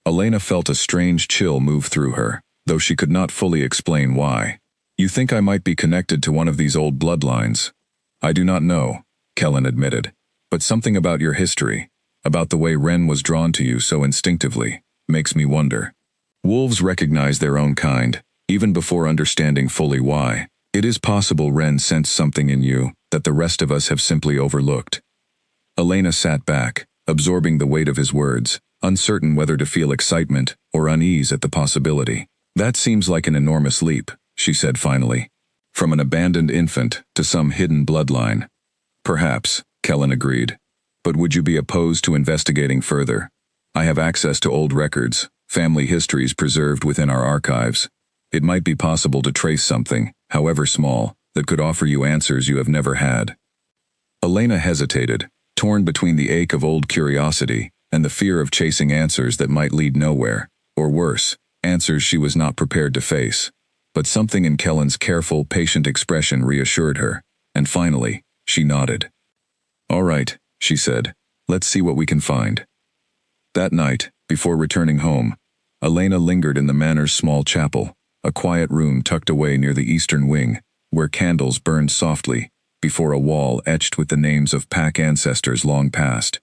Speaker 1: Elena felt a strange chill move through her, though she could not fully explain why. "You think I might be connected to one of these old bloodlines?" "I do not know," Kellen admitted, "but something about your history, about the way Ren was drawn to you so instinctively, makes me wonder. Wolves recognize their own kind, even before understanding fully why. It is possible Ren sensed something in you that the rest of us have simply overlooked." Elena sat back, absorbing the weight of his words, uncertain whether to feel excitement or unease at the possibility. That seems like an enormous leap, she said finally. From an abandoned infant to some hidden bloodline. Perhaps, Kellen agreed. But would you be opposed to investigating further? I have access to old records, family histories preserved within our archives. It might be possible to trace something, however small, that could offer you answers you have never had. Elena hesitated, torn between the ache of old curiosity and the fear of chasing answers that might lead nowhere, or worse, answers she was not prepared to face. But something in Kellen's careful, patient expression reassured her, and finally, she nodded. All right, she said, let's see what we can find. That night, before returning home, Elena lingered in the manor's small chapel, a quiet room tucked away near the eastern wing, where candles burned softly, before a wall etched with the names of pack ancestors long past.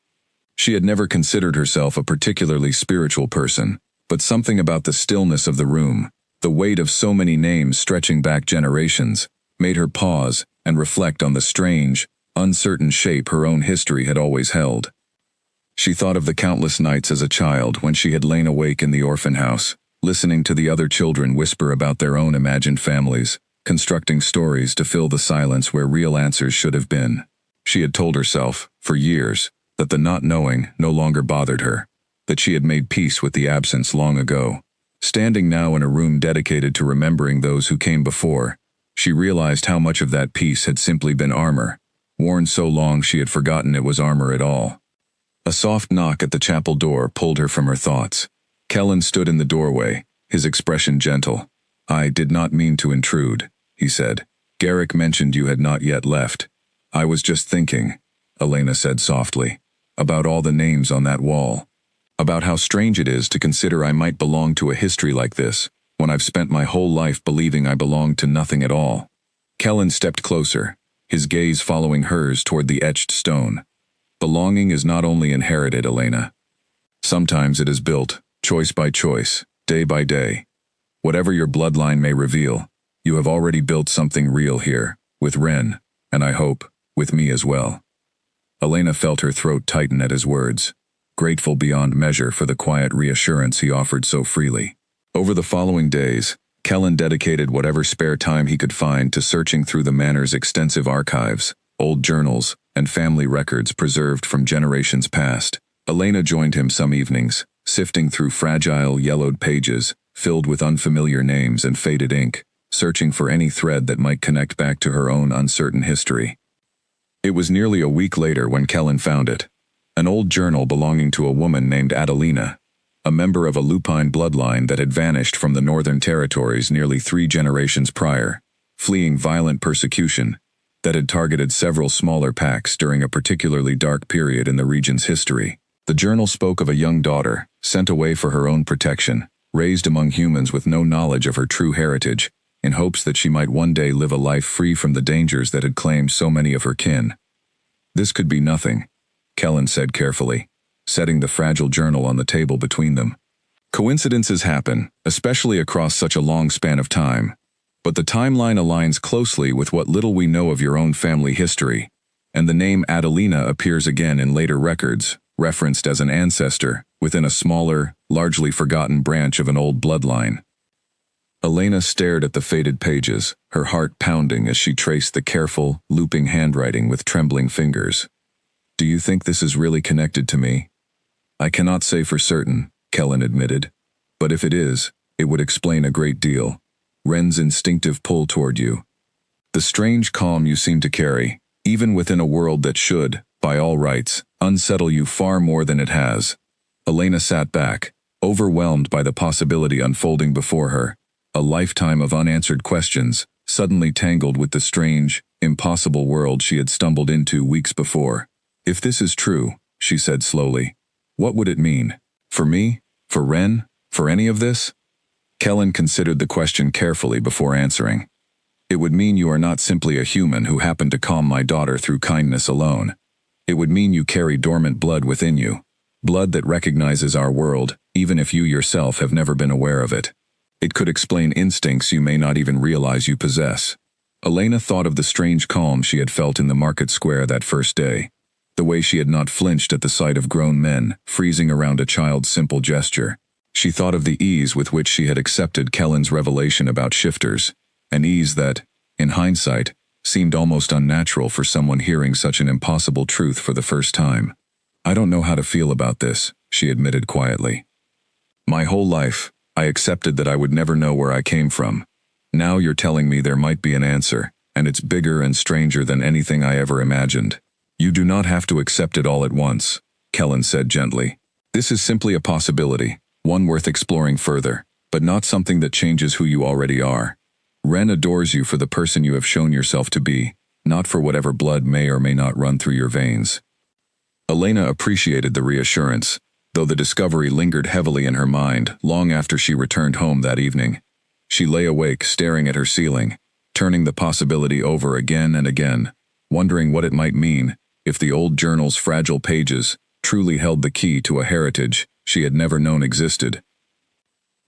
Speaker 1: She had never considered herself a particularly spiritual person, but something about the stillness of the room, the weight of so many names stretching back generations, made her pause and reflect on the strange, uncertain shape her own history had always held. She thought of the countless nights as a child when she had lain awake in the orphan house, listening to the other children whisper about their own imagined families, constructing stories to fill the silence where real answers should have been. She had told herself, for years, that the not knowing no longer bothered her, that she had made peace with the absence long ago. Standing now in a room dedicated to remembering those who came before, she realized how much of that peace had simply been armor, worn so long she had forgotten it was armor at all. A soft knock at the chapel door pulled her from her thoughts. Kellen stood in the doorway, his expression gentle. I did not mean to intrude, he said. Garrick mentioned you had not yet left. I was just thinking, Elena said softly, about all the names on that wall. About how strange it is to consider I might belong to a history like this, when I've spent my whole life believing I belonged to nothing at all. Kellen stepped closer, his gaze following hers toward the etched stone. Belonging is not only inherited, Elena. Sometimes it is built, choice by choice, day by day. Whatever your bloodline may reveal, you have already built something real here, with Ren, and I hope, with me as well. Elena felt her throat tighten at his words, grateful beyond measure for the quiet reassurance he offered so freely. Over the following days, Kellen dedicated whatever spare time he could find to searching through the manor's extensive archives, old journals, and family records preserved from generations past. Elena joined him some evenings, sifting through fragile, yellowed pages, filled with unfamiliar names and faded ink, searching for any thread that might connect back to her own uncertain history. It was nearly a week later when Kellen found it. An old journal belonging to a woman named Adelina, a member of a lupine bloodline that had vanished from the Northern Territories nearly 3 generations prior, fleeing violent persecution that had targeted several smaller packs during a particularly dark period in the region's history. The journal spoke of a young daughter, sent away for her own protection, raised among humans with no knowledge of her true heritage, in hopes that she might one day live a life free from the dangers that had claimed so many of her kin. This could be nothing, Kellen said carefully, setting the fragile journal on the table between them. Coincidences happen, especially across such a long span of time, but the timeline aligns closely with what little we know of your own family history, and the name Adelina appears again in later records, referenced as an ancestor within a smaller, largely forgotten branch of an old bloodline. Elena stared at the faded pages, her heart pounding as she traced the careful, looping handwriting with trembling fingers. Do you think this is really connected to me? I cannot say for certain, Kellen admitted, but if it is, it would explain a great deal. Ren's instinctive pull toward you. The strange calm you seem to carry, even within a world that should, by all rights, unsettle you far more than it has. Elena sat back, overwhelmed by the possibility unfolding before her, a lifetime of unanswered questions, suddenly tangled with the strange, impossible world she had stumbled into weeks before. If this is true, she said slowly, what would it mean? For me? For Ren? For any of this? Kellen considered the question carefully before answering. It would mean you are not simply a human who happened to calm my daughter through kindness alone. It would mean you carry dormant blood within you, blood that recognizes our world, even if you yourself have never been aware of it. It could explain instincts you may not even realize you possess. Elena thought of the strange calm she had felt in the market square that first day, the way she had not flinched at the sight of grown men freezing around a child's simple gesture. She thought of the ease with which she had accepted Kellen's revelation about shifters, an ease that, in hindsight, seemed almost unnatural for someone hearing such an impossible truth for the first time. "I don't know how to feel about this," she admitted quietly. "My whole life, I accepted that I would never know where I came from. Now you're telling me there might be an answer, and it's bigger and stranger than anything I ever imagined. You do not have to accept it all at once," Kellen said gently. "This is simply a possibility, one worth exploring further, but not something that changes who you already are. Ren adores you for the person you have shown yourself to be, not for whatever blood may or may not run through your veins." Elena appreciated the reassurance, though the discovery lingered heavily in her mind long after she returned home that evening. She lay awake staring at her ceiling, turning the possibility over again and again, wondering what it might mean if the old journal's fragile pages truly held the key to a heritage she had never known existed.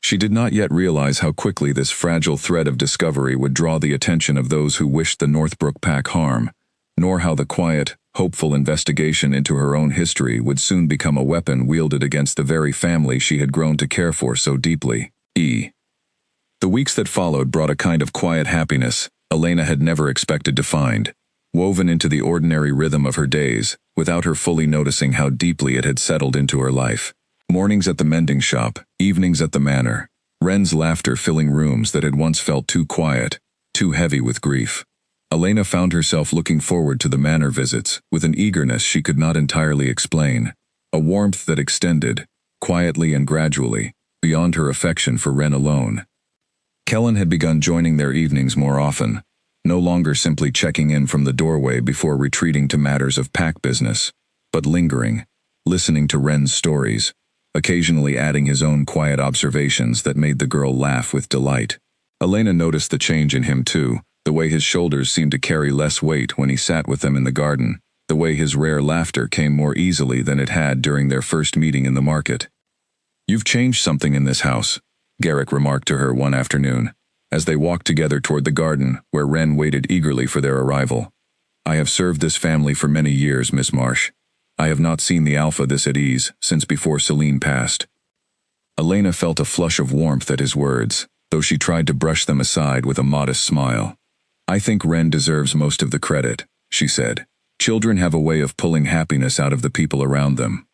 Speaker 1: She did not yet realize how quickly this fragile thread of discovery would draw the attention of those who wished the Northbrook pack harm, nor how the quiet, hopeful investigation into her own history would soon become a weapon wielded against the very family she had grown to care for so deeply. The weeks that followed brought a kind of quiet happiness Elena had never expected to find, woven into the ordinary rhythm of her days, without her fully noticing how deeply it had settled into her life. Mornings at the mending shop, evenings at the manor, Ren's laughter filling rooms that had once felt too quiet, too heavy with grief. Elena found herself looking forward to the manor visits with an eagerness she could not entirely explain, a warmth that extended, quietly and gradually, beyond her affection for Ren alone. Kellen had begun joining their evenings more often, no longer simply checking in from the doorway before retreating to matters of pack business, but lingering, listening to Ren's stories, occasionally adding his own quiet observations that made the girl laugh with delight. Elena noticed the change in him too, the way his shoulders seemed to carry less weight when he sat with them in the garden, the way his rare laughter came more easily than it had during their first meeting in the market. "You've changed something in this house," Garrick remarked to her one afternoon, as they walked together toward the garden where Ren waited eagerly for their arrival. "I have served this family for many years, Miss Marsh. I have not seen the Alpha this at ease since before Celine passed." Elena felt a flush of warmth at his words, though she tried to brush them aside with a modest smile. "I think Ren deserves most of the credit," she said. "Children have a way of pulling happiness out of the people around them."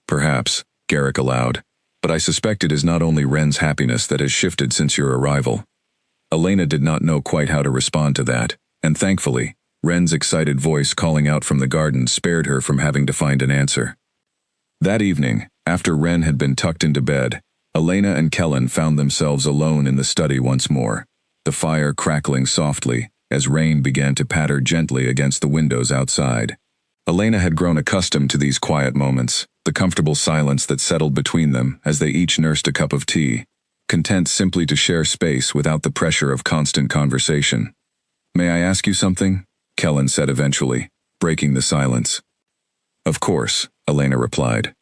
Speaker 1: "Perhaps," Garrick allowed, "but I suspect it is not only Ren's happiness that has shifted since your arrival." Elena did not know quite how to respond to that, and thankfully, Ren's excited voice calling out from the garden spared her from having to find an answer. That evening, after Ren had been tucked into bed, Elena and Kellen found themselves alone in the study once more, the fire crackling softly as rain began to patter gently against the windows outside. Elena had grown accustomed to these quiet moments, the comfortable silence that settled between them as they each nursed a cup of tea, content simply to share space without the pressure of constant conversation. "May I ask you something?" Kellen said eventually, breaking the silence. "Of course," Elena replied.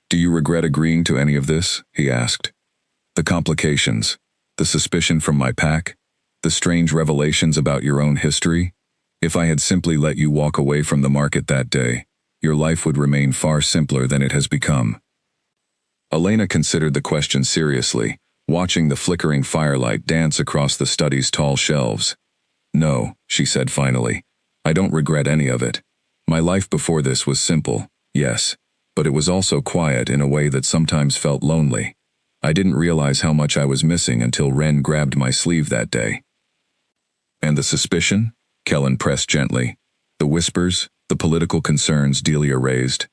Speaker 1: "Do you regret agreeing to any of this?" he asked. "The complications, the suspicion from my pack, the strange revelations about your own history? If I had simply let you walk away from the market that day, your life would remain far simpler than it has become." Elena considered the question seriously, watching the flickering firelight dance across the study's tall shelves. "No," she said finally, "I don't regret any of it. My life before this was simple, yes, but it was also quiet in a way that sometimes felt lonely. I didn't realize how much I was missing until Ren grabbed my sleeve that day." "And the suspicion?" Kellen pressed gently. "The whispers, the political concerns Delia raised.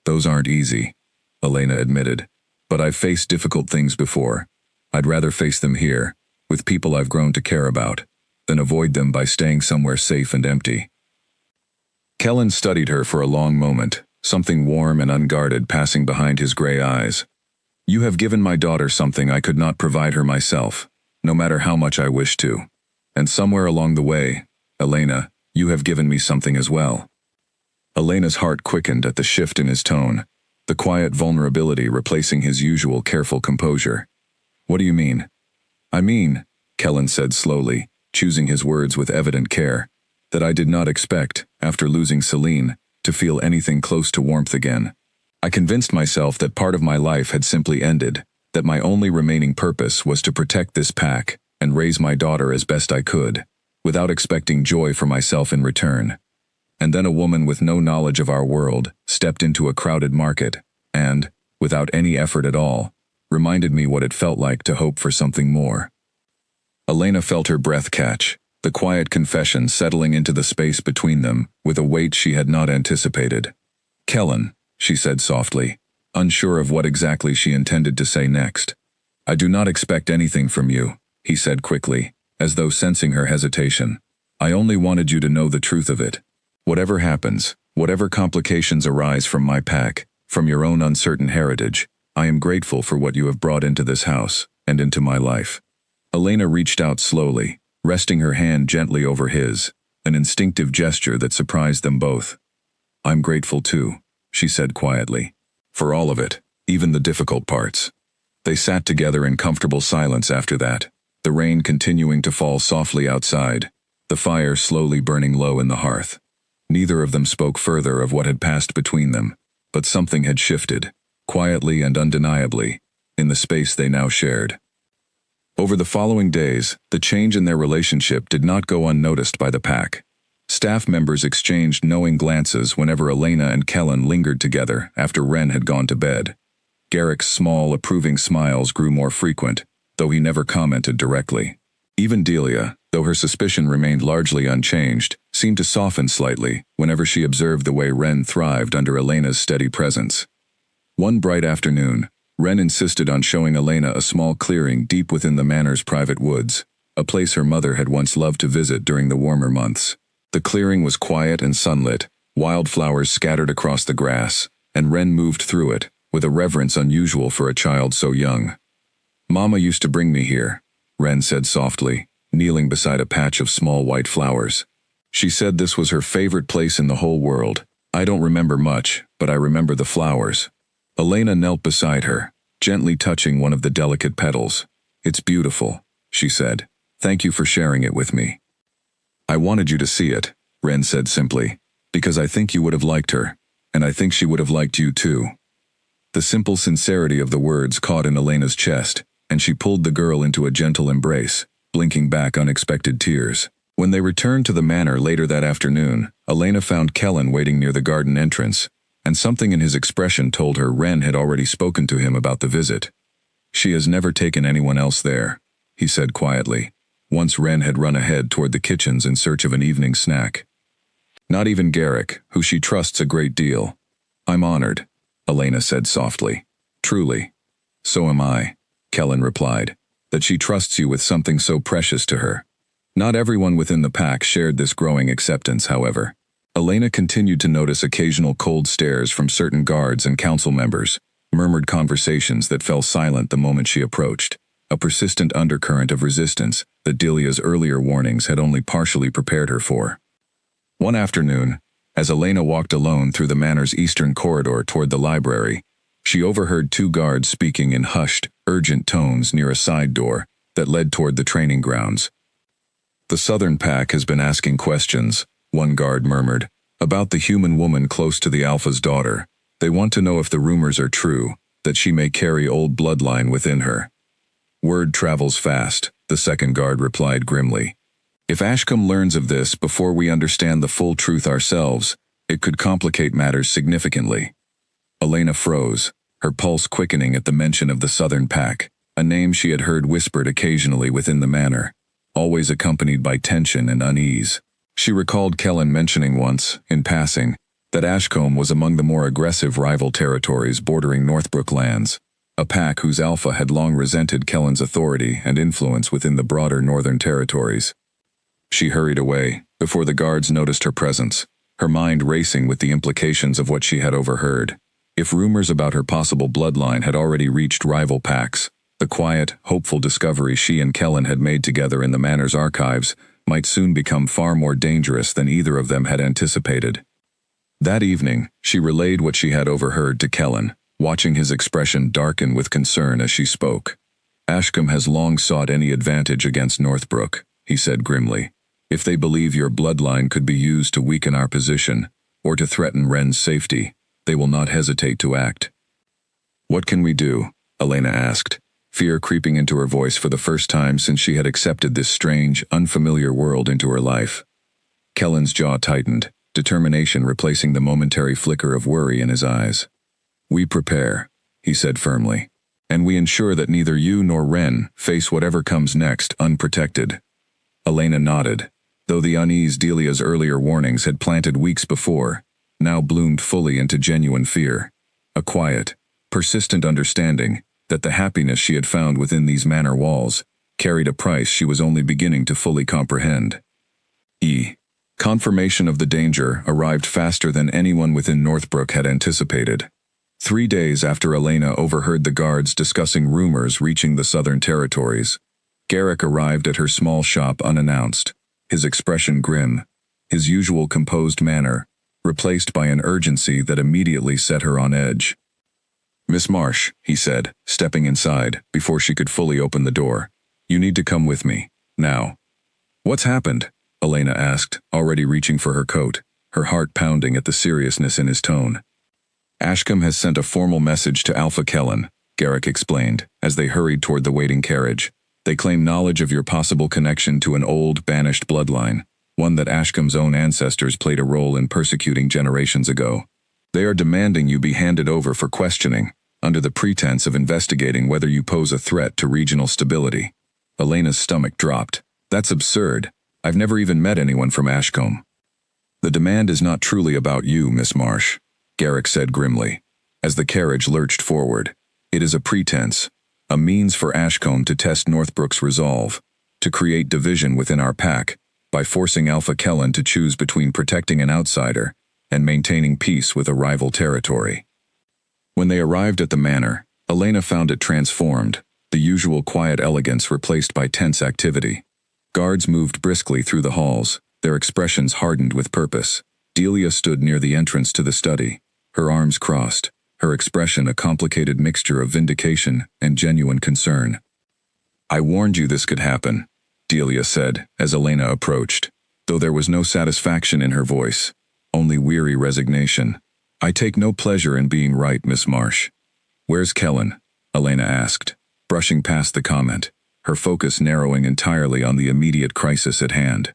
Speaker 1: Those aren't easy," Elena admitted. "But I've faced difficult things before. I'd rather face them here, with people I've grown to care about, than avoid them by staying somewhere safe and empty." Kellen studied her for a long moment, something warm and unguarded passing behind his gray eyes. "You have given my daughter something I could not provide her myself, no matter how much I wished to. And somewhere along the way, Elena, you have given me something as well." Elena's heart quickened at the shift in his tone, the quiet vulnerability replacing his usual careful composure. "What do you mean?" "I mean," Kellen said slowly, choosing his words with evident care, "that I did not expect, after losing Celine, to feel anything close to warmth again. I convinced myself that part of my life had simply ended, that my only remaining purpose was to protect this pack and raise my daughter as best I could, without expecting joy for myself in return. And then a woman with no knowledge of our world stepped into a crowded market and, without any effort at all, reminded me what it felt like to hope for something more. Elena felt her breath catch, the quiet confession settling into the space between them with a weight she had not anticipated. "Kellen," she said softly, unsure of what exactly she intended to say next. "I do not expect anything from you," he said quickly, as though sensing her hesitation. "I only wanted you to know the truth of it. Whatever happens, whatever complications arise from my pack, from your own uncertain heritage, I am grateful for what you have brought into this house and into my life." Elena reached out slowly, resting her hand gently over his, an instinctive gesture that surprised them both. "I'm grateful too," she said quietly. "For all of it, even the difficult parts." They sat together in comfortable silence after that, the rain continuing to fall softly outside, the fire slowly burning low in the hearth. Neither of them spoke further of what had passed between them, but something had shifted, quietly and undeniably, in the space they now shared. Over the following days, the change in their relationship did not go unnoticed by the pack. Staff members exchanged knowing glances whenever Elena and Kellen lingered together after Ren had gone to bed. Garrick's small, approving smiles grew more frequent, though he never commented directly. Even Delia, though her suspicion remained largely unchanged, seemed to soften slightly whenever she observed the way Ren thrived under Elena's steady presence. One bright afternoon, Ren insisted on showing Elena a small clearing deep within the manor's private woods, a place her mother had once loved to visit during the warmer months. The clearing was quiet and sunlit, wildflowers scattered across the grass, and Ren moved through it, with a reverence unusual for a child so young. "Mama used to bring me here," Ren said softly, kneeling beside a patch of small white flowers. "She said this was her favorite place in the whole world. I don't remember much, but I remember the flowers." Elena knelt beside her, gently touching one of the delicate petals. "It's beautiful," she said. "Thank you for sharing it with me." "I wanted you to see it," Ren said simply, "because I think you would have liked her, and I think she would have liked you too." The simple sincerity of the words caught in Elena's chest, and she pulled the girl into a gentle embrace, blinking back unexpected tears. When they returned to the manor later that afternoon, Elena found Kellen waiting near the garden entrance, and something in his expression told her Ren had already spoken to him about the visit. "She has never taken anyone else there," he said quietly, once Ren had run ahead toward the kitchens in search of an evening snack. "Not even Garrick, who she trusts a great deal." "I'm honored," Elena said softly. "Truly." "So am I," Kellen replied, "that she trusts you with something so precious to her." Not everyone within the pack shared this growing acceptance, however. Elena continued to notice occasional cold stares from certain guards and council members, murmured conversations that fell silent the moment she approached, a persistent undercurrent of resistance that Delia's earlier warnings had only partially prepared her for. One afternoon, as Elena walked alone through the manor's eastern corridor toward the library, she overheard two guards speaking in hushed, urgent tones near a side door that led toward the training grounds. "The Southern Pack has been asking questions," one guard murmured, "about the human woman close to the Alpha's daughter. They want to know if the rumors are true, that she may carry old bloodline within her." "Word travels fast," the second guard replied grimly. "If Ashcombe learns of this before we understand the full truth ourselves, it could complicate matters significantly." Elena froze, her pulse quickening at the mention of the Southern Pack, a name she had heard whispered occasionally within the manor, always accompanied by tension and unease. She recalled Kellen mentioning once, in passing, that Ashcombe was among the more aggressive rival territories bordering Northbrook lands, a pack whose alpha had long resented Kellen's authority and influence within the broader northern territories. She hurried away, before the guards noticed her presence, her mind racing with the implications of what she had overheard. If rumors about her possible bloodline had already reached rival packs, the quiet, hopeful discovery she and Kellen had made together in the manor's archives might soon become far more dangerous than either of them had anticipated. That evening, she relayed what she had overheard to Kellen, watching his expression darken with concern as she spoke. "Ashcombe has long sought any advantage against Northbrook," he said grimly. "If they believe your bloodline could be used to weaken our position, or to threaten Ren's safety, they will not hesitate to act." "What can we do?" Elena asked, fear creeping into her voice for the first time since she had accepted this strange, unfamiliar world into her life. Kellen's jaw tightened, determination replacing the momentary flicker of worry in his eyes. We prepare, he said firmly, and we ensure that neither you nor Ren face whatever comes next unprotected. Elena nodded, though the unease Delia's earlier warnings had planted weeks before, now bloomed fully into genuine fear. A quiet, persistent understanding that the happiness she had found within these manor walls carried a price she was only beginning to fully comprehend. Confirmation of the danger arrived faster than anyone within Northbrook had anticipated. 3 days after Elena overheard the guards discussing rumors reaching the Southern Territories, Garrick arrived at her small shop unannounced, his expression grim, his usual composed manner replaced by an urgency that immediately set her on edge. Miss Marsh, he said, stepping inside before she could fully open the door. You need to come with me, now. What's happened? Elena asked, already reaching for her coat, her heart pounding at the seriousness in his tone. Ashcombe has sent a formal message to Alpha Kellen, Garrick explained, as they hurried toward the waiting carriage. They claim knowledge of your possible connection to an old, banished bloodline, one that Ashcombe's own ancestors played a role in persecuting generations ago. They are demanding you be handed over for questioning, under the pretense of investigating whether you pose a threat to regional stability. Elena's stomach dropped. That's absurd. I've never even met anyone from Ashcombe. The demand is not truly about you, Miss Marsh, Garrick said grimly, as the carriage lurched forward. It is a pretense, a means for Ashcombe to test Northbrook's resolve, to create division within our pack, by forcing Alpha Kellen to choose between protecting an outsider and maintaining peace with a rival territory. When they arrived at the manor, Elena found it transformed, the usual quiet elegance replaced by tense activity. Guards moved briskly through the halls, their expressions hardened with purpose. Delia stood near the entrance to the study, her arms crossed, her expression a complicated mixture of vindication and genuine concern. I warned you this could happen, Delia said as Elena approached, though there was no satisfaction in her voice, only weary resignation. I take no pleasure in being right, Miss Marsh. Where's Kellen? Elena asked, brushing past the comment, her focus narrowing entirely on the immediate crisis at hand.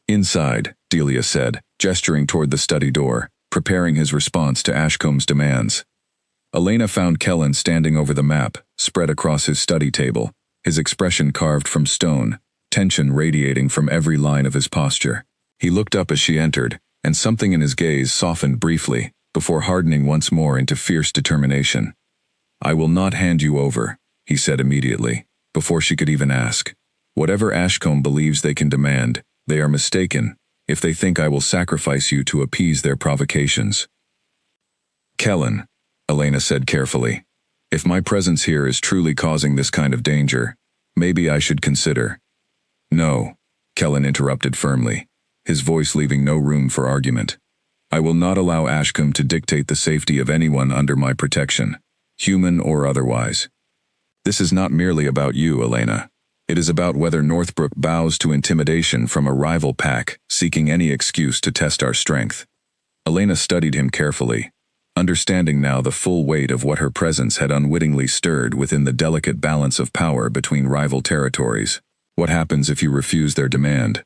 Speaker 1: Inside, Delia said, gesturing toward the study door, preparing his response to Ashcombe's demands. Elena found Kellen standing over the map, spread across his study table, his expression carved from stone, tension radiating from every line of his posture. He looked up as she entered, and something in his gaze softened briefly, before hardening once more into fierce determination. I will not hand you over, he said immediately, before she could even ask. Whatever Ashcombe believes they can demand, they are mistaken, if they think I will sacrifice you to appease their provocations. Kellen, Elena said carefully, if my presence here is truly causing this kind of danger, maybe I should consider. No, Kellen interrupted firmly, his voice leaving no room for argument. I will not allow Ashcombe to dictate the safety of anyone under my protection, human or otherwise. This is not merely about you, Elena. It is about whether Northbrook bows to intimidation from a rival pack seeking any excuse to test our strength. Elena studied him carefully, understanding now the full weight of what her presence had unwittingly stirred within the delicate balance of power between rival territories. What happens if you refuse their demand?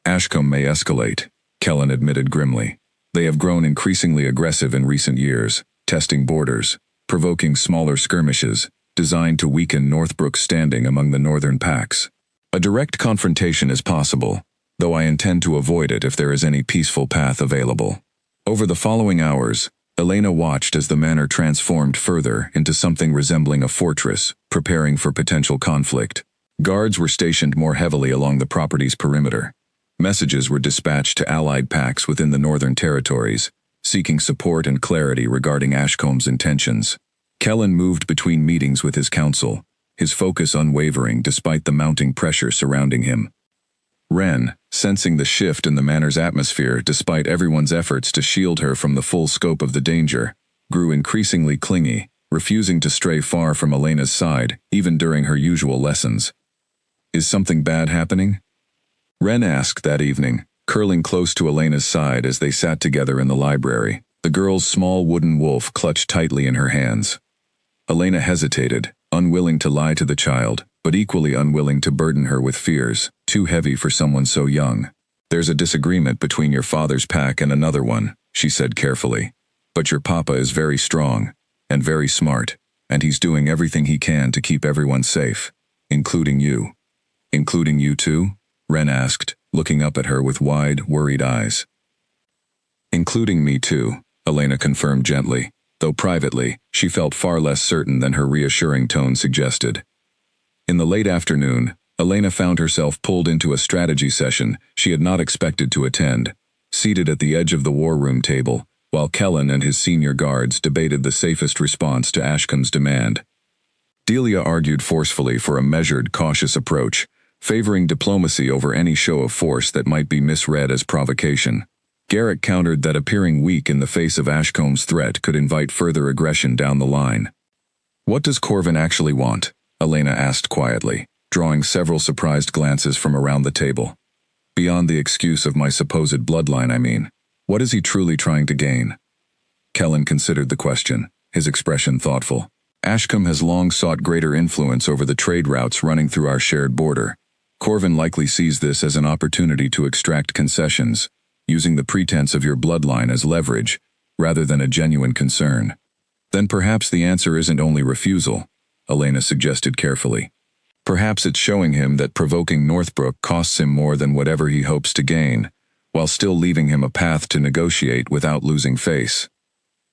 Speaker 1: Ashcombe may escalate, Kellen admitted grimly. They have grown increasingly aggressive in recent years, testing borders, provoking smaller skirmishes, designed to weaken Northbrook's standing among the northern packs. A direct confrontation is possible, though I intend to avoid it if there is any peaceful path available. Over the following hours, Elena watched as the manor transformed further into something resembling a fortress, preparing for potential conflict. Guards were stationed more heavily along the property's perimeter. Messages were dispatched to allied packs within the northern territories, seeking support and clarity regarding Ashcombe's intentions. Kellen moved between meetings with his council, his focus unwavering despite the mounting pressure surrounding him. Ren, sensing the shift in the manor's atmosphere despite everyone's efforts to shield her from the full scope of the danger, grew increasingly clingy, refusing to stray far from Elena's side, even during her usual lessons. Is something bad happening? Ren asked that evening, curling close to Elena's side as they sat together in the library, the girl's small wooden wolf clutched tightly in her hands. Elena hesitated, unwilling to lie to the child, but equally unwilling to burden her with fears, too heavy for someone so young. "There's a disagreement between your father's pack and another one," she said carefully. "But your papa is very strong, and very smart, and he's doing everything he can to keep everyone safe, including you." "Including you too?" Ren asked, looking up at her with wide, worried eyes. "Including me too," Elena confirmed gently, though privately, she felt far less certain than her reassuring tone suggested. In the late afternoon, Elena found herself pulled into a strategy session she had not expected to attend, seated at the edge of the war room table, while Kellen and his senior guards debated the safest response to Ashcombe's demand. Delia argued forcefully for a measured, cautious approach, favoring diplomacy over any show of force that might be misread as provocation. Garrick countered that appearing weak in the face of Ashcombe's threat could invite further aggression down the line. "What does Corvin actually want?" Elena asked quietly, drawing several surprised glances from around the table. "Beyond the excuse of my supposed bloodline, I mean. What is he truly trying to gain?" Kellen considered the question, his expression thoughtful. "Ashcombe has long sought greater influence over the trade routes running through our shared border. Corvin likely sees this as an opportunity to extract concessions, using the pretense of your bloodline as leverage, rather than a genuine concern." "Then perhaps the answer isn't only refusal," Elena suggested carefully. "Perhaps it's showing him that provoking Northbrook costs him more than whatever he hopes to gain, while still leaving him a path to negotiate without losing face."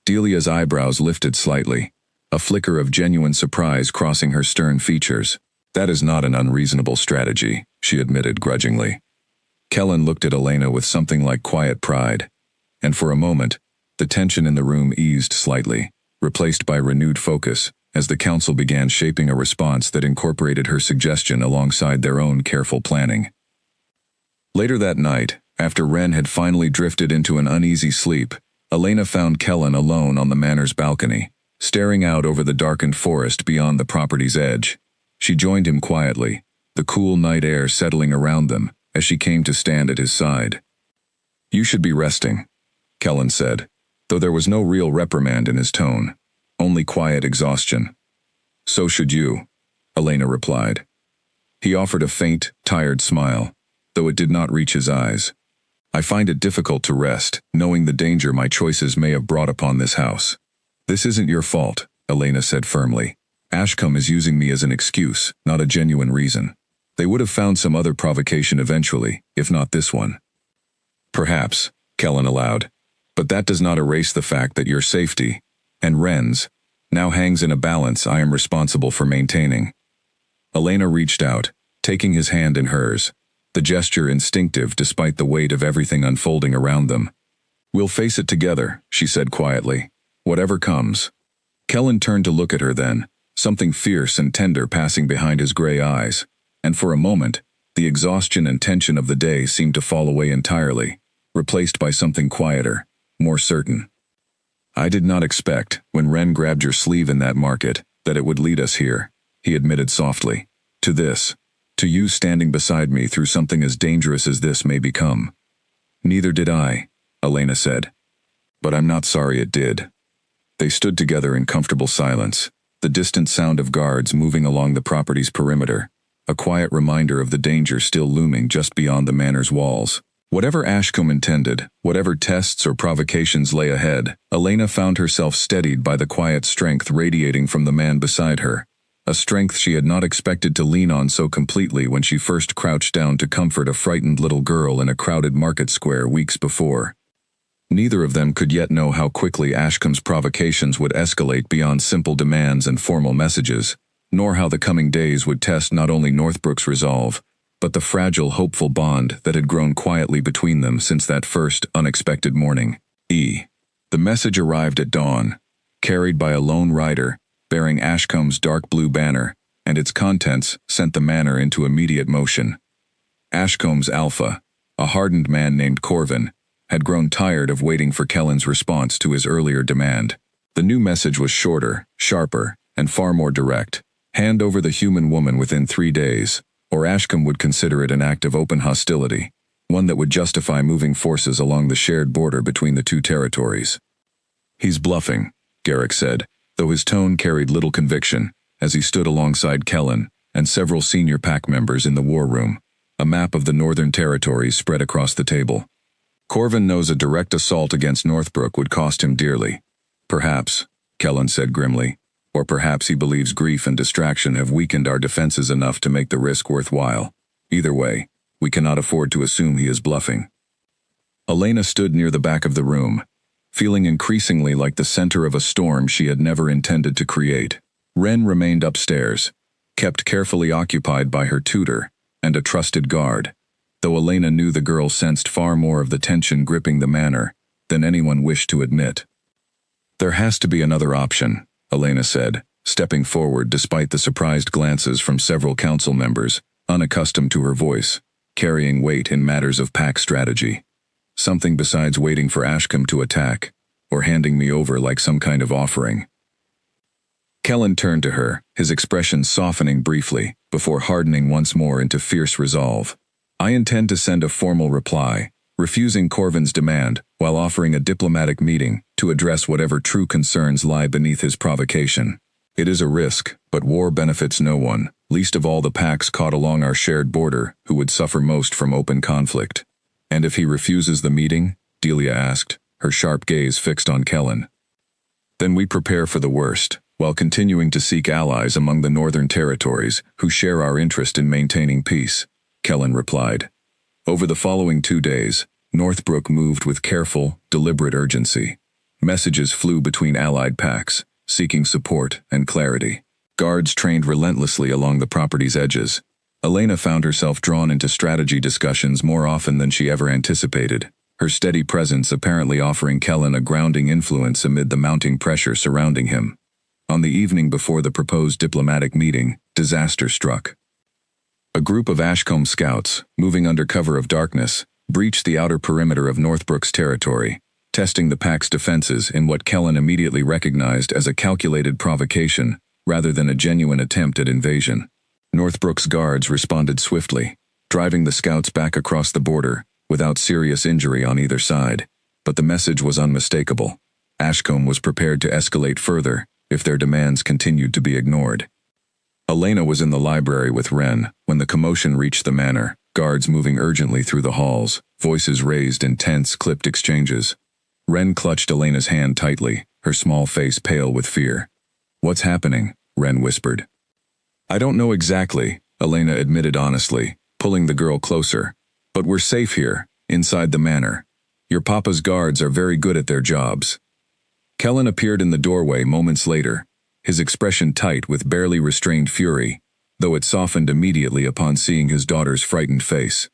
Speaker 1: Delia's eyebrows lifted slightly, a flicker of genuine surprise crossing her stern features. "That is not an unreasonable strategy," she admitted grudgingly. Kellen looked at Elena with something like quiet pride, and for a moment, the tension in the room eased slightly, replaced by renewed focus, as the council began shaping a response that incorporated her suggestion alongside their own careful planning. Later that night, after Ren had finally drifted into an uneasy sleep, Elena found Kellen alone on the manor's balcony, staring out over the darkened forest beyond the property's edge. She joined him quietly, the cool night air settling around them, as she came to stand at his side. "You should be resting," Kellen said, though there was no real reprimand in his tone, only quiet exhaustion. "So should you," Elena replied. He offered a faint, tired smile, though it did not reach his eyes. "I find it difficult to rest, knowing the danger my choices may have brought upon this house." "This isn't your fault," Elena said firmly. "Ashcombe is using me as an excuse, not a genuine reason. They would have found some other provocation eventually, if not this one." "Perhaps," Kellen allowed, "but that does not erase the fact that your safety, and Ren's, now hangs in a balance I am responsible for maintaining." Elena reached out, taking his hand in hers, the gesture instinctive despite the weight of everything unfolding around them. "We'll face it together," she said quietly. "Whatever comes." Kellen turned to look at her then, something fierce and tender passing behind his gray eyes, and for a moment, the exhaustion and tension of the day seemed to fall away entirely, replaced by something quieter, more certain. "I did not expect, when Ren grabbed your sleeve in that market, that it would lead us here," he admitted softly. "To this. To you standing beside me through something as dangerous as this may become." "Neither did I," Elena said. "But I'm not sorry it did." They stood together in comfortable silence, the distant sound of guards moving along the property's perimeter, a quiet reminder of the danger still looming just beyond the manor's walls. Whatever Ashcombe intended, whatever tests or provocations lay ahead, Elena found herself steadied by the quiet strength radiating from the man beside her, a strength she had not expected to lean on so completely when she first crouched down to comfort a frightened little girl in a crowded market square weeks before. Neither of them could yet know how quickly Ashcombe's provocations would escalate beyond simple demands and formal messages, nor how the coming days would test not only Northbrook's resolve, but the fragile, hopeful bond that had grown quietly between them since that first, unexpected morning. The message arrived at dawn, carried by a lone rider, bearing Ashcombe's dark blue banner, and its contents sent the manor into immediate motion. Ashcombe's alpha, a hardened man named Corvin, had grown tired of waiting for Kellen's response to his earlier demand. The new message was shorter, sharper, and far more direct. Hand over the human woman within 3 days, or Ashcombe would consider it an act of open hostility, one that would justify moving forces along the shared border between the two territories. "He's bluffing," Garrick said, though his tone carried little conviction as he stood alongside Kellen and several senior pack members in the war room. A map of the Northern Territories spread across the table. Corvin knows a direct assault against Northbrook would cost him dearly. Perhaps, Kellen said grimly, or perhaps he believes grief and distraction have weakened our defenses enough to make the risk worthwhile. Either way, we cannot afford to assume he is bluffing. Elena stood near the back of the room, feeling increasingly like the center of a storm she had never intended to create. Ren remained upstairs, kept carefully occupied by her tutor and a trusted guard, though Elena knew the girl sensed far more of the tension gripping the manor than anyone wished to admit. There has to be another option, Elena said, stepping forward despite the surprised glances from several council members, unaccustomed to her voice, carrying weight in matters of pack strategy. Something besides waiting for Ashcombe to attack, or handing me over like some kind of offering. Kellen turned to her, his expression softening briefly, before hardening once more into fierce resolve. I intend to send a formal reply, refusing Corvin's demand, while offering a diplomatic meeting to address whatever true concerns lie beneath his provocation. It is a risk, but war benefits no one, least of all the packs caught along our shared border, who would suffer most from open conflict. And if he refuses the meeting? Delia asked, her sharp gaze fixed on Kellen. Then we prepare for the worst, while continuing to seek allies among the Northern Territories who share our interest in maintaining peace, Kellen replied. Over the following 2 days, Northbrook moved with careful, deliberate urgency. Messages flew between allied packs, seeking support and clarity. Guards trained relentlessly along the property's edges. Elena found herself drawn into strategy discussions more often than she ever anticipated, her steady presence apparently offering Kellen a grounding influence amid the mounting pressure surrounding him. On the evening before the proposed diplomatic meeting, disaster struck. A group of Ashcombe scouts, moving under cover of darkness, breached the outer perimeter of Northbrook's territory, testing the pack's defenses in what Kellen immediately recognized as a calculated provocation rather than a genuine attempt at invasion. Northbrook's guards responded swiftly, driving the scouts back across the border without serious injury on either side. But the message was unmistakable. Ashcombe was prepared to escalate further if their demands continued to be ignored. Elena was in the library with Ren when the commotion reached the manor, guards moving urgently through the halls, voices raised in tense, clipped exchanges. Ren clutched Elena's hand tightly, her small face pale with fear. "What's happening?" Ren whispered. "I don't know exactly," Elena admitted honestly, pulling the girl closer. "But we're safe here, inside the manor. Your papa's guards are very good at their jobs." Kellen appeared in the doorway moments later, his expression tight with barely restrained fury, though it softened immediately upon seeing his daughter's frightened face.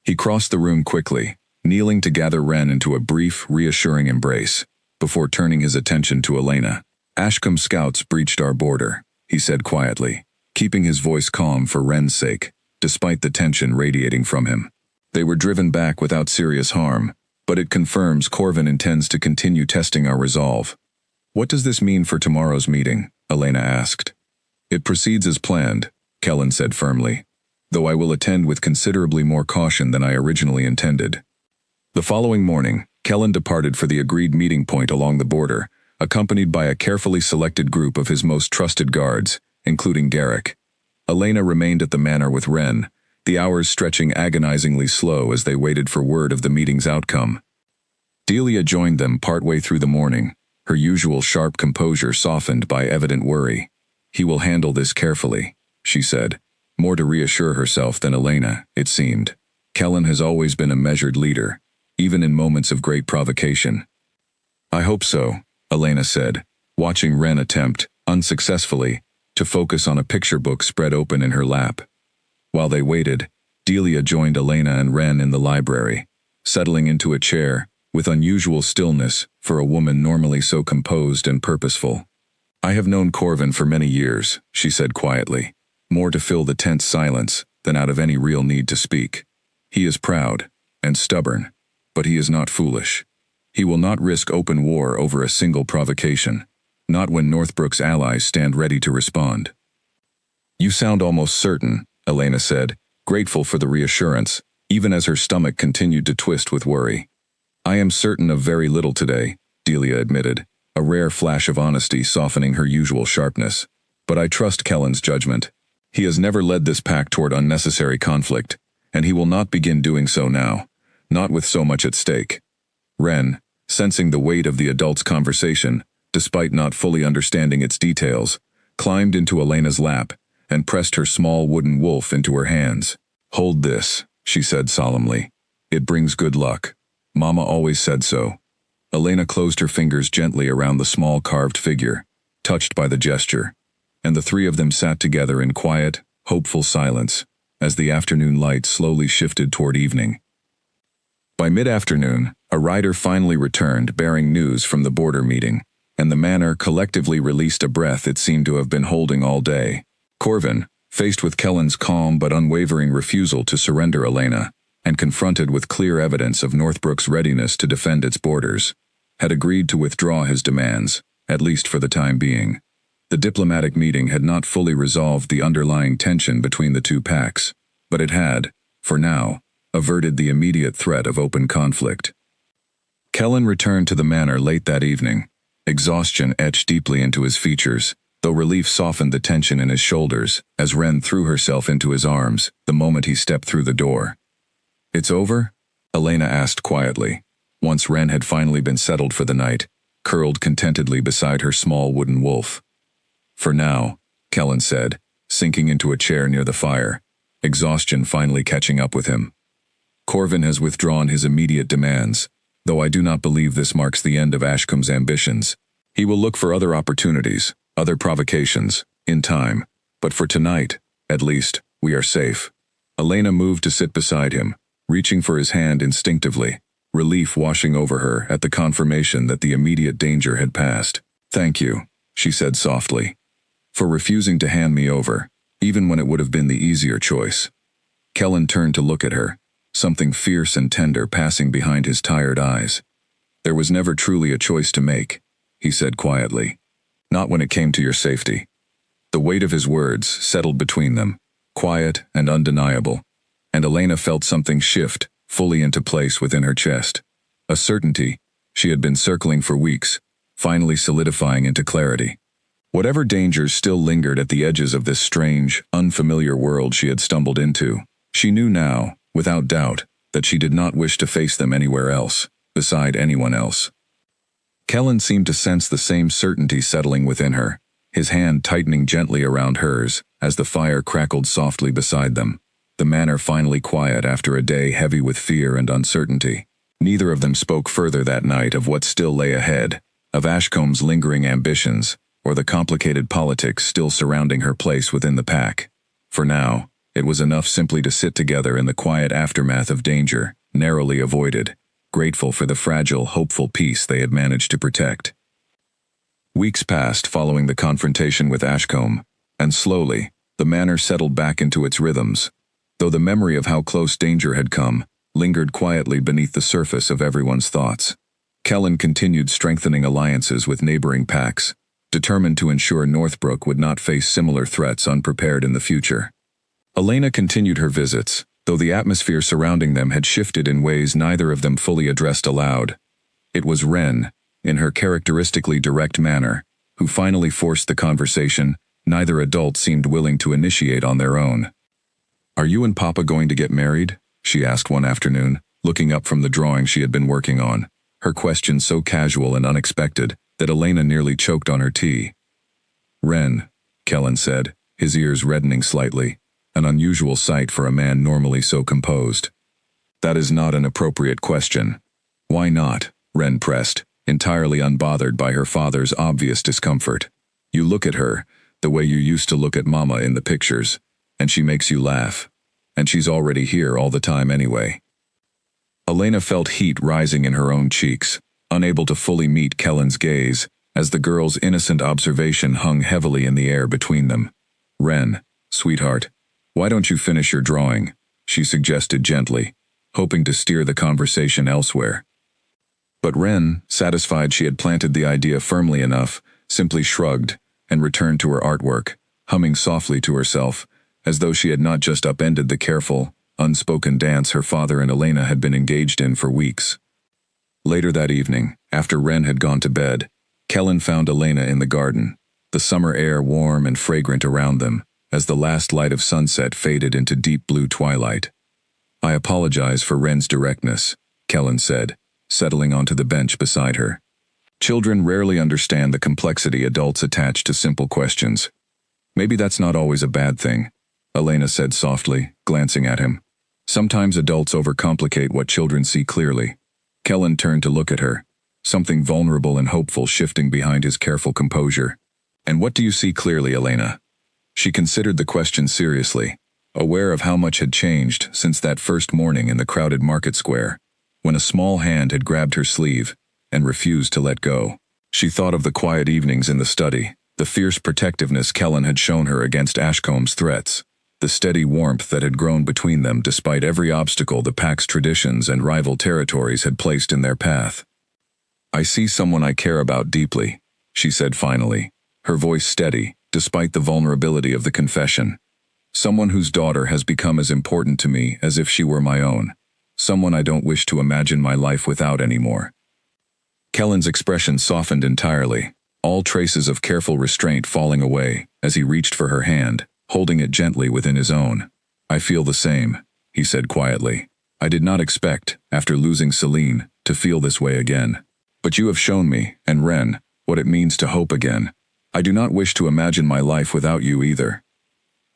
Speaker 1: He crossed the room quickly, kneeling to gather Ren into a brief, reassuring embrace, before turning his attention to Elena. "Ashcombe scouts breached our border," he said quietly, keeping his voice calm for Ren's sake, despite the tension radiating from him. "They were driven back without serious harm, but it confirms Corvin intends to continue testing our resolve." "What does this mean for tomorrow's meeting?" Elena asked. "It proceeds as planned," Kellen said firmly, "though I will attend with considerably more caution than I originally intended." The following morning, Kellen departed for the agreed meeting point along the border, accompanied by a carefully selected group of his most trusted guards, including Garrick. Elena remained at the manor with Ren, the hours stretching agonizingly slow as they waited for word of the meeting's outcome. Delia joined them partway through the morning, her usual sharp composure softened by evident worry. "He will handle this carefully," she said, more to reassure herself than Elena, it seemed. Kellen has always been a measured leader, even in moments of great provocation. "I hope so," Elena said, watching Ren attempt, unsuccessfully, to focus on a picture book spread open in her lap. While they waited, Delia joined Elena and Ren in the library, settling into a chair, with unusual stillness for a woman normally so composed and purposeful. "I have known Corvin for many years," she said quietly, more to fill the tense silence than out of any real need to speak. "He is proud and stubborn, but he is not foolish. He will not risk open war over a single provocation, not when Northbrook's allies stand ready to respond." "You sound almost certain," Elena said, grateful for the reassurance, even as her stomach continued to twist with worry. "I am certain of very little today," Delia admitted, a rare flash of honesty softening her usual sharpness. But I trust Kellen's judgment. He has never led this pack toward unnecessary conflict, and he will not begin doing so now, not with so much at stake. Ren, sensing the weight of the adult's conversation, despite not fully understanding its details, climbed into Elena's lap and pressed her small wooden wolf into her hands. "Hold this," she said solemnly. "It brings good luck. Mama always said so." Elena closed her fingers gently around the small carved figure, touched by the gesture, and the three of them sat together in quiet, hopeful silence as the afternoon light slowly shifted toward evening. By mid-afternoon, a rider finally returned bearing news from the border meeting, and the manor collectively released a breath it seemed to have been holding all day. Corvin, faced with Kellen's calm but unwavering refusal to surrender Elena, and confronted with clear evidence of Northbrook's readiness to defend its borders, had agreed to withdraw his demands, at least for the time being. The diplomatic meeting had not fully resolved the underlying tension between the two packs, but it had, for now, averted the immediate threat of open conflict. Kellen returned to the manor late that evening. Exhaustion etched deeply into his features, though relief softened the tension in his shoulders as Ren threw herself into his arms the moment he stepped through the door. "It's over?" Elena asked quietly, once Ren had finally been settled for the night, curled contentedly beside her small wooden wolf. "For now," Kellen said, sinking into a chair near the fire, exhaustion finally catching up with him. "Corvin has withdrawn his immediate demands, though I do not believe this marks the end of Ashcombe's ambitions. He will look for other opportunities, other provocations, in time, but for tonight, at least, we are safe." Elena moved to sit beside him, reaching for his hand instinctively, relief washing over her at the confirmation that the immediate danger had passed. "Thank you," she said softly, "for refusing to hand me over, even when it would have been the easier choice." Kellen turned to look at her, something fierce and tender passing behind his tired eyes. "There was never truly a choice to make," he said quietly. "Not when it came to your safety." The weight of his words settled between them, quiet and undeniable, and Elena felt something shift fully into place within her chest. A certainty she had been circling for weeks, finally solidifying into clarity. Whatever dangers still lingered at the edges of this strange, unfamiliar world she had stumbled into, she knew now, without doubt, that she did not wish to face them anywhere else, beside anyone else. Kellen seemed to sense the same certainty settling within her, his hand tightening gently around hers as the fire crackled softly beside them, the manor finally quiet after a day heavy with fear and uncertainty. Neither of them spoke further that night of what still lay ahead, of Ashcombe's lingering ambitions, or the complicated politics still surrounding her place within the pack. For now, it was enough simply to sit together in the quiet aftermath of danger, narrowly avoided, grateful for the fragile, hopeful peace they had managed to protect. Weeks passed following the confrontation with Ashcombe, and slowly, the manor settled back into its rhythms, though the memory of how close danger had come lingered quietly beneath the surface of everyone's thoughts. Kellen continued strengthening alliances with neighboring packs, determined to ensure Northbrook would not face similar threats unprepared in the future. Elena continued her visits, though the atmosphere surrounding them had shifted in ways neither of them fully addressed aloud. It was Ren, in her characteristically direct manner, who finally forced the conversation neither adult seemed willing to initiate on their own. "Are you and Papa going to get married?" she asked one afternoon, looking up from the drawing she had been working on, her question so casual and unexpected that Elena nearly choked on her tea. "Ren," Kellen said, his ears reddening slightly, an unusual sight for a man normally so composed. "That is not an appropriate question." "Why not?" Ren pressed, entirely unbothered by her father's obvious discomfort. "You look at her, the way you used to look at Mama in the pictures, and she makes you laugh. And she's already here all the time anyway." Elena felt heat rising in her own cheeks, unable to fully meet Kellen's gaze, as the girl's innocent observation hung heavily in the air between them. "Ren, sweetheart, why don't you finish your drawing?" she suggested gently, hoping to steer the conversation elsewhere. But Ren, satisfied she had planted the idea firmly enough, simply shrugged and returned to her artwork, humming softly to herself, as though she had not just upended the careful, unspoken dance her father and Elena had been engaged in for weeks. Later that evening, after Ren had gone to bed, Kellen found Elena in the garden, the summer air warm and fragrant around them, as the last light of sunset faded into deep blue twilight. "I apologize for Ren's directness," Kellen said, settling onto the bench beside her. Children rarely understand the complexity adults attach to simple questions. "Maybe that's not always a bad thing," Elena said softly, glancing at him. "Sometimes adults overcomplicate what children see clearly." Kellen turned to look at her, something vulnerable and hopeful shifting behind his careful composure. "And what do you see clearly, Elena?" She considered the question seriously, aware of how much had changed since that first morning in the crowded market square, when a small hand had grabbed her sleeve and refused to let go. She thought of the quiet evenings in the study, the fierce protectiveness Kellen had shown her against Ashcomb's threats, the steady warmth that had grown between them despite every obstacle the pack's traditions and rival territories had placed in their path. "I see someone I care about deeply," she said finally, her voice steady, despite the vulnerability of the confession. "Someone whose daughter has become as important to me as if she were my own. Someone I don't wish to imagine my life without anymore." Kellen's expression softened entirely, all traces of careful restraint falling away as he reached for her hand, holding it gently within his own. "I feel the same," he said quietly. "I did not expect, after losing Celine, to feel this way again. But you have shown me, and Ren, what it means to hope again. I do not wish to imagine my life without you either."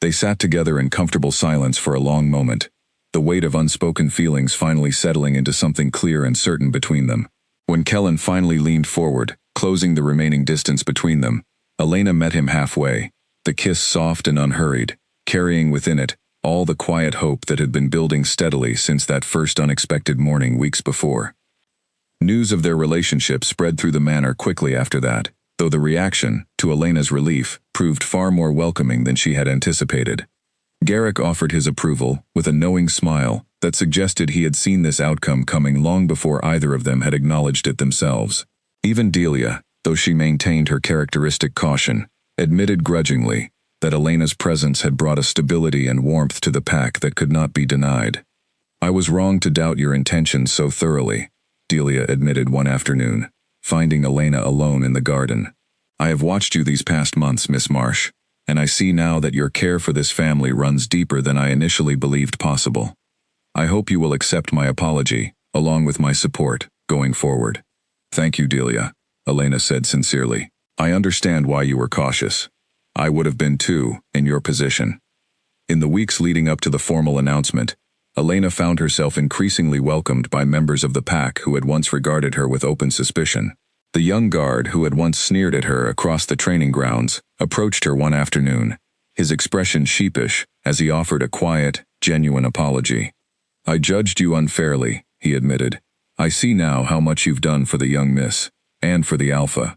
Speaker 1: They sat together in comfortable silence for a long moment, the weight of unspoken feelings finally settling into something clear and certain between them. When Kellen finally leaned forward, closing the remaining distance between them, Elena met him halfway, the kiss soft and unhurried, carrying within it all the quiet hope that had been building steadily since that first unexpected morning weeks before. News of their relationship spread through the manor quickly after that, though the reaction, to Elena's relief, proved far more welcoming than she had anticipated. Garrick offered his approval, with a knowing smile that suggested he had seen this outcome coming long before either of them had acknowledged it themselves. Even Delia, though she maintained her characteristic caution, admitted grudgingly that Elena's presence had brought a stability and warmth to the pack that could not be denied. "I was wrong to doubt your intentions so thoroughly," Delia admitted one afternoon, finding Elena alone in the garden. "I have watched you these past months, Miss Marsh, and I see now that your care for this family runs deeper than I initially believed possible. I hope you will accept my apology, along with my support, going forward." "Thank you, Delia," Elena said sincerely. "I understand why you were cautious. I would have been too, in your position." In the weeks leading up to the formal announcement, Elena found herself increasingly welcomed by members of the pack who had once regarded her with open suspicion. The young guard who had once sneered at her across the training grounds approached her one afternoon, his expression sheepish as he offered a quiet, genuine apology. "I judged you unfairly," he admitted. "I see now how much you've done for the young miss, and for the Alpha.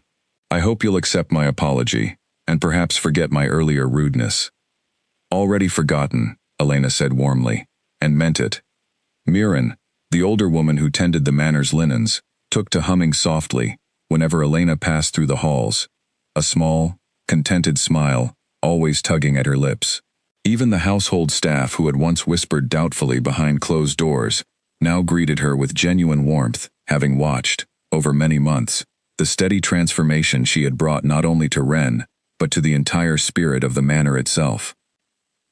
Speaker 1: I hope you'll accept my apology, and perhaps forget my earlier rudeness." "Already forgotten," Elena said warmly, and meant it. Mirren, the older woman who tended the manor's linens, took to humming softly whenever Elena passed through the halls, a small, contented smile always tugging at her lips. Even the household staff who had once whispered doubtfully behind closed doors now greeted her with genuine warmth, having watched, over many months, the steady transformation she had brought not only to Ren, but to the entire spirit of the manor itself.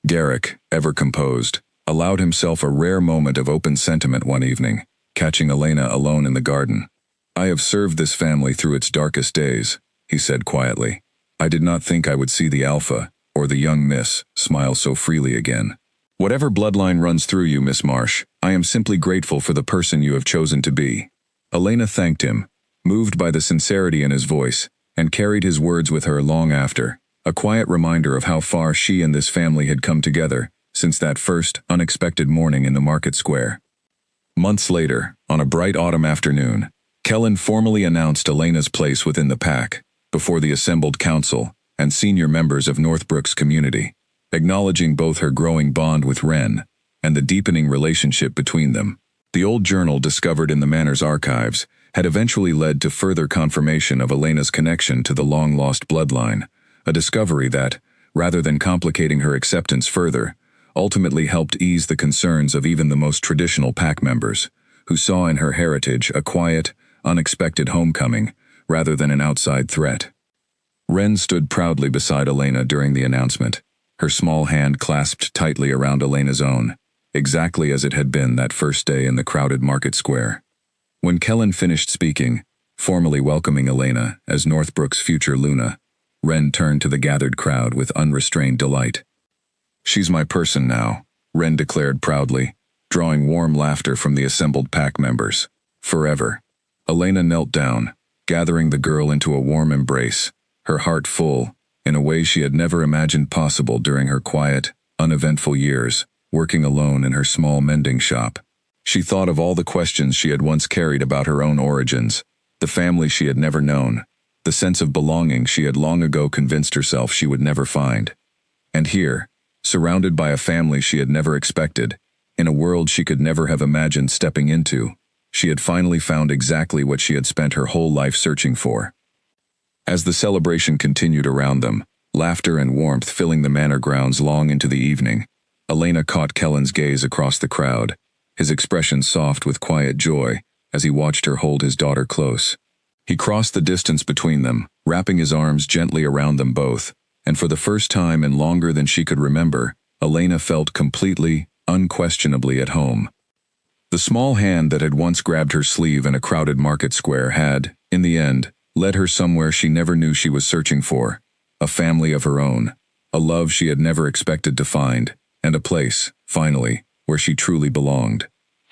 Speaker 1: Garrick, ever composed, allowed himself a rare moment of open sentiment one evening, catching Elena alone in the garden. "I have served this family through its darkest days," he said quietly. "I did not think I would see the Alpha, or the young miss, smile so freely again. Whatever bloodline runs through you, Miss Marsh, I am simply grateful for the person you have chosen to be." Elena thanked him, moved by the sincerity in his voice, and carried his words with her long after, a quiet reminder of how far she and this family had come together since that first, unexpected morning in the market square. Months later, on a bright autumn afternoon, Kellen formally announced Elena's place within the pack, before the assembled council and senior members of Northbrook's community, acknowledging both her growing bond with Ren and the deepening relationship between them. The old journal discovered in the manor's archives had eventually led to further confirmation of Elena's connection to the long-lost bloodline, a discovery that, rather than complicating her acceptance further, ultimately helped ease the concerns of even the most traditional pack members, who saw in her heritage a quiet, unexpected homecoming, rather than an outside threat. Ren stood proudly beside Elena during the announcement, her small hand clasped tightly around Elena's own, exactly as it had been that first day in the crowded market square. When Kellen finished speaking, formally welcoming Elena as Northbrook's future Luna, Ren turned to the gathered crowd with unrestrained delight. "She's my person now," Ren declared proudly, drawing warm laughter from the assembled pack members. "Forever." Elena knelt down, gathering the girl into a warm embrace, her heart full, in a way she had never imagined possible during her quiet, uneventful years, working alone in her small mending shop. She thought of all the questions she had once carried about her own origins, the family she had never known, the sense of belonging she had long ago convinced herself she would never find. And here, surrounded by a family she had never expected, in a world she could never have imagined stepping into, she had finally found exactly what she had spent her whole life searching for. As the celebration continued around them, laughter and warmth filling the manor grounds long into the evening, Elena caught Kellen's gaze across the crowd, his expression soft with quiet joy as he watched her hold his daughter close. He crossed the distance between them, wrapping his arms gently around them both, and for the first time in longer than she could remember, Elena felt completely, unquestionably at home. The small hand that had once grabbed her sleeve in a crowded market square had, in the end, led her somewhere she never knew she was searching for, a family of her own, a love she had never expected to find, and a place, finally, where she truly belonged.